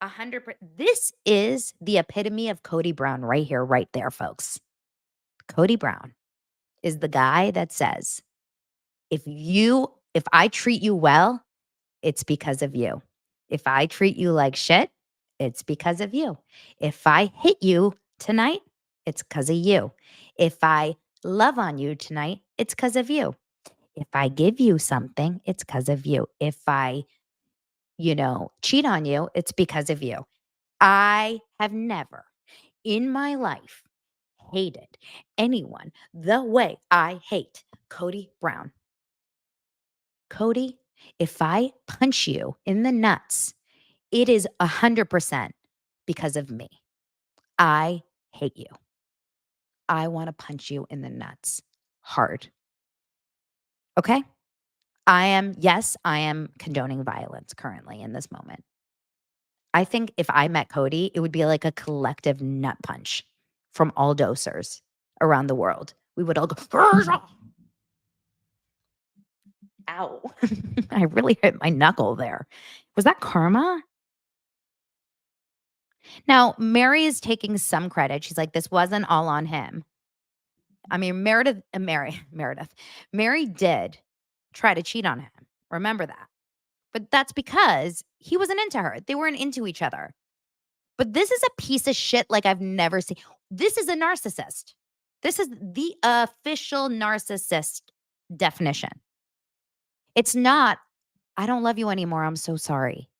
100%. This is the epitome of Cody Brown right here, right there, folks. Cody Brown is the guy that says, if I treat you well, it's because of you. If I treat you like shit, it's because of you. If I hit you tonight, it's because of you. If I love on you tonight, it's because of you. If I give you something, it's because of you. If I, cheat on you, it's because of you. I have never in my life hated anyone the way I hate Cody Brown. Cody, if I punch you in the nuts, it is 100% because of me. I hate you. I want to punch you in the nuts hard. Okay? I am condoning violence currently in this moment. I think if I met Cody, it would be like a collective nut punch from all dosers around the world. We would all go, ow. I really hit my knuckle there. Was that karma? Now, Mary is taking some credit. She's like, this wasn't all on him. I mean, Mary did try to cheat on him. Remember that. But that's because he wasn't into her. They weren't into each other. But this is a piece of shit like I've never seen. This is a narcissist. This is the official narcissist definition. It's not, I don't love you anymore. I'm so sorry.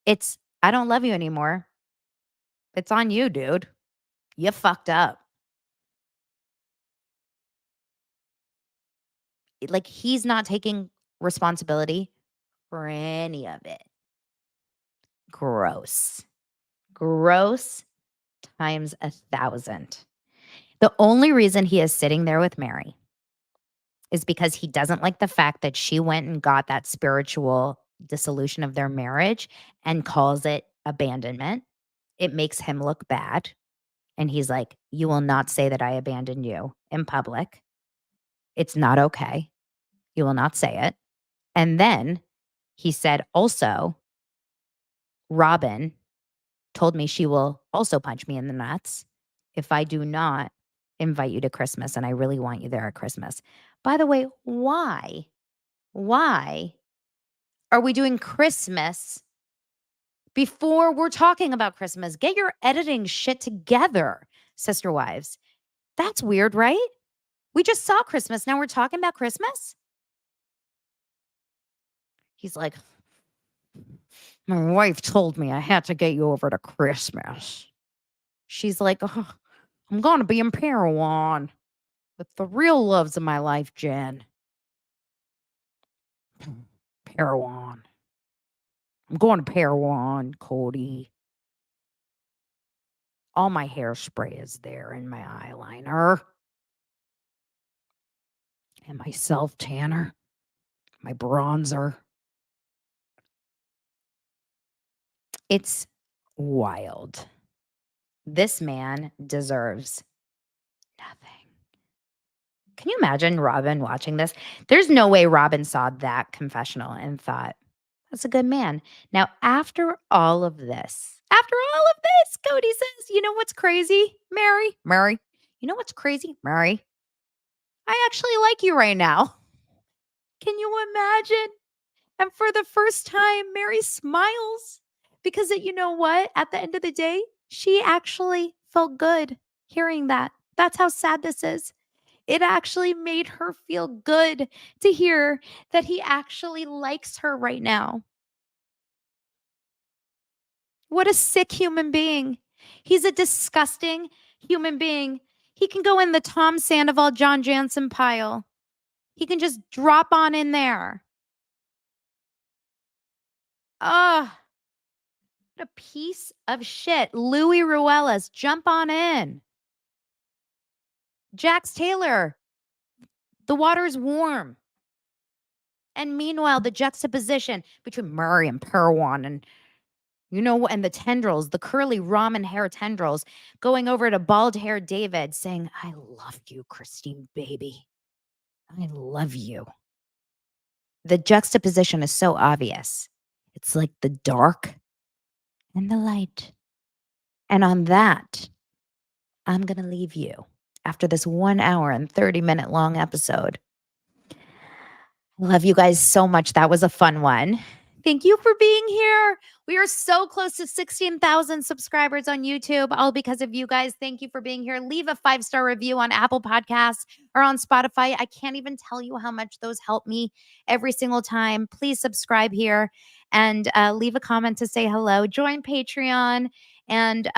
It's, I don't love you anymore. It's on you, dude. You fucked up. Like he's not taking responsibility for any of it. Gross. Gross times 1,000. The only reason he is sitting there with Mary is because he doesn't like the fact that she went and got that spiritual dissolution of their marriage and calls it abandonment. It makes him look bad. And he's like, you will not say that I abandoned you in public. It's not okay. You will not say it. And then he said also, Robin told me she will also punch me in the nuts if I do not invite you to Christmas, and I really want you there at Christmas. By the way, why? Why are we doing Christmas before we're talking about Christmas? Get your editing shit together, sister wives. That's weird, right? We just saw Christmas. Now we're talking about Christmas? He's like, my wife told me I had to get you over to Christmas. She's like, oh, I'm going to be in Parowan with the real loves of my life, Jen. Parowan. I'm going to Parowan, Cody. All my hairspray is there and my eyeliner. And my self tanner, my bronzer. It's wild. This man deserves nothing. Can you imagine Robin watching this? There's no way Robin saw that confessional and thought, that's a good man. Now, after all of this, Cody says, you know what's crazy, Mary, you know what's crazy, Mary? I actually like you right now. Can you imagine? And for the first time, Mary smiles because you know what? At the end of the day, she actually felt good hearing that. That's how sad this is. It actually made her feel good to hear that he actually likes her right now. What a sick human being. He's a disgusting human being. He can go in the Tom Sandoval, John Jansen pile. He can just drop on in there. Ugh. What a piece of shit. Louis Ruelas, jump on in. Jax Taylor, the water's warm. And meanwhile, the juxtaposition between Murray and Perwan and and the tendrils, the curly ramen hair tendrils, going over to bald hair David saying, I love you, Christine, baby. I love you. The juxtaposition is so obvious. It's like the dark and the light. And on that, I'm going to leave you after this 1 hour and 30-minute long episode. I love you guys so much. That was a fun one. Thank you for being here. We are so close to 16,000 subscribers on YouTube, all because of you guys. Thank you for being here. Leave a 5-star review on Apple Podcasts or on Spotify. I can't even tell you how much those help me every single time. Please subscribe here and leave a comment to say hello. Join Patreon, and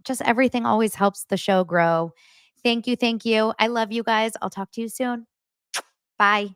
just everything always helps the show grow. Thank you. Thank you. I love you guys. I'll talk to you soon. Bye.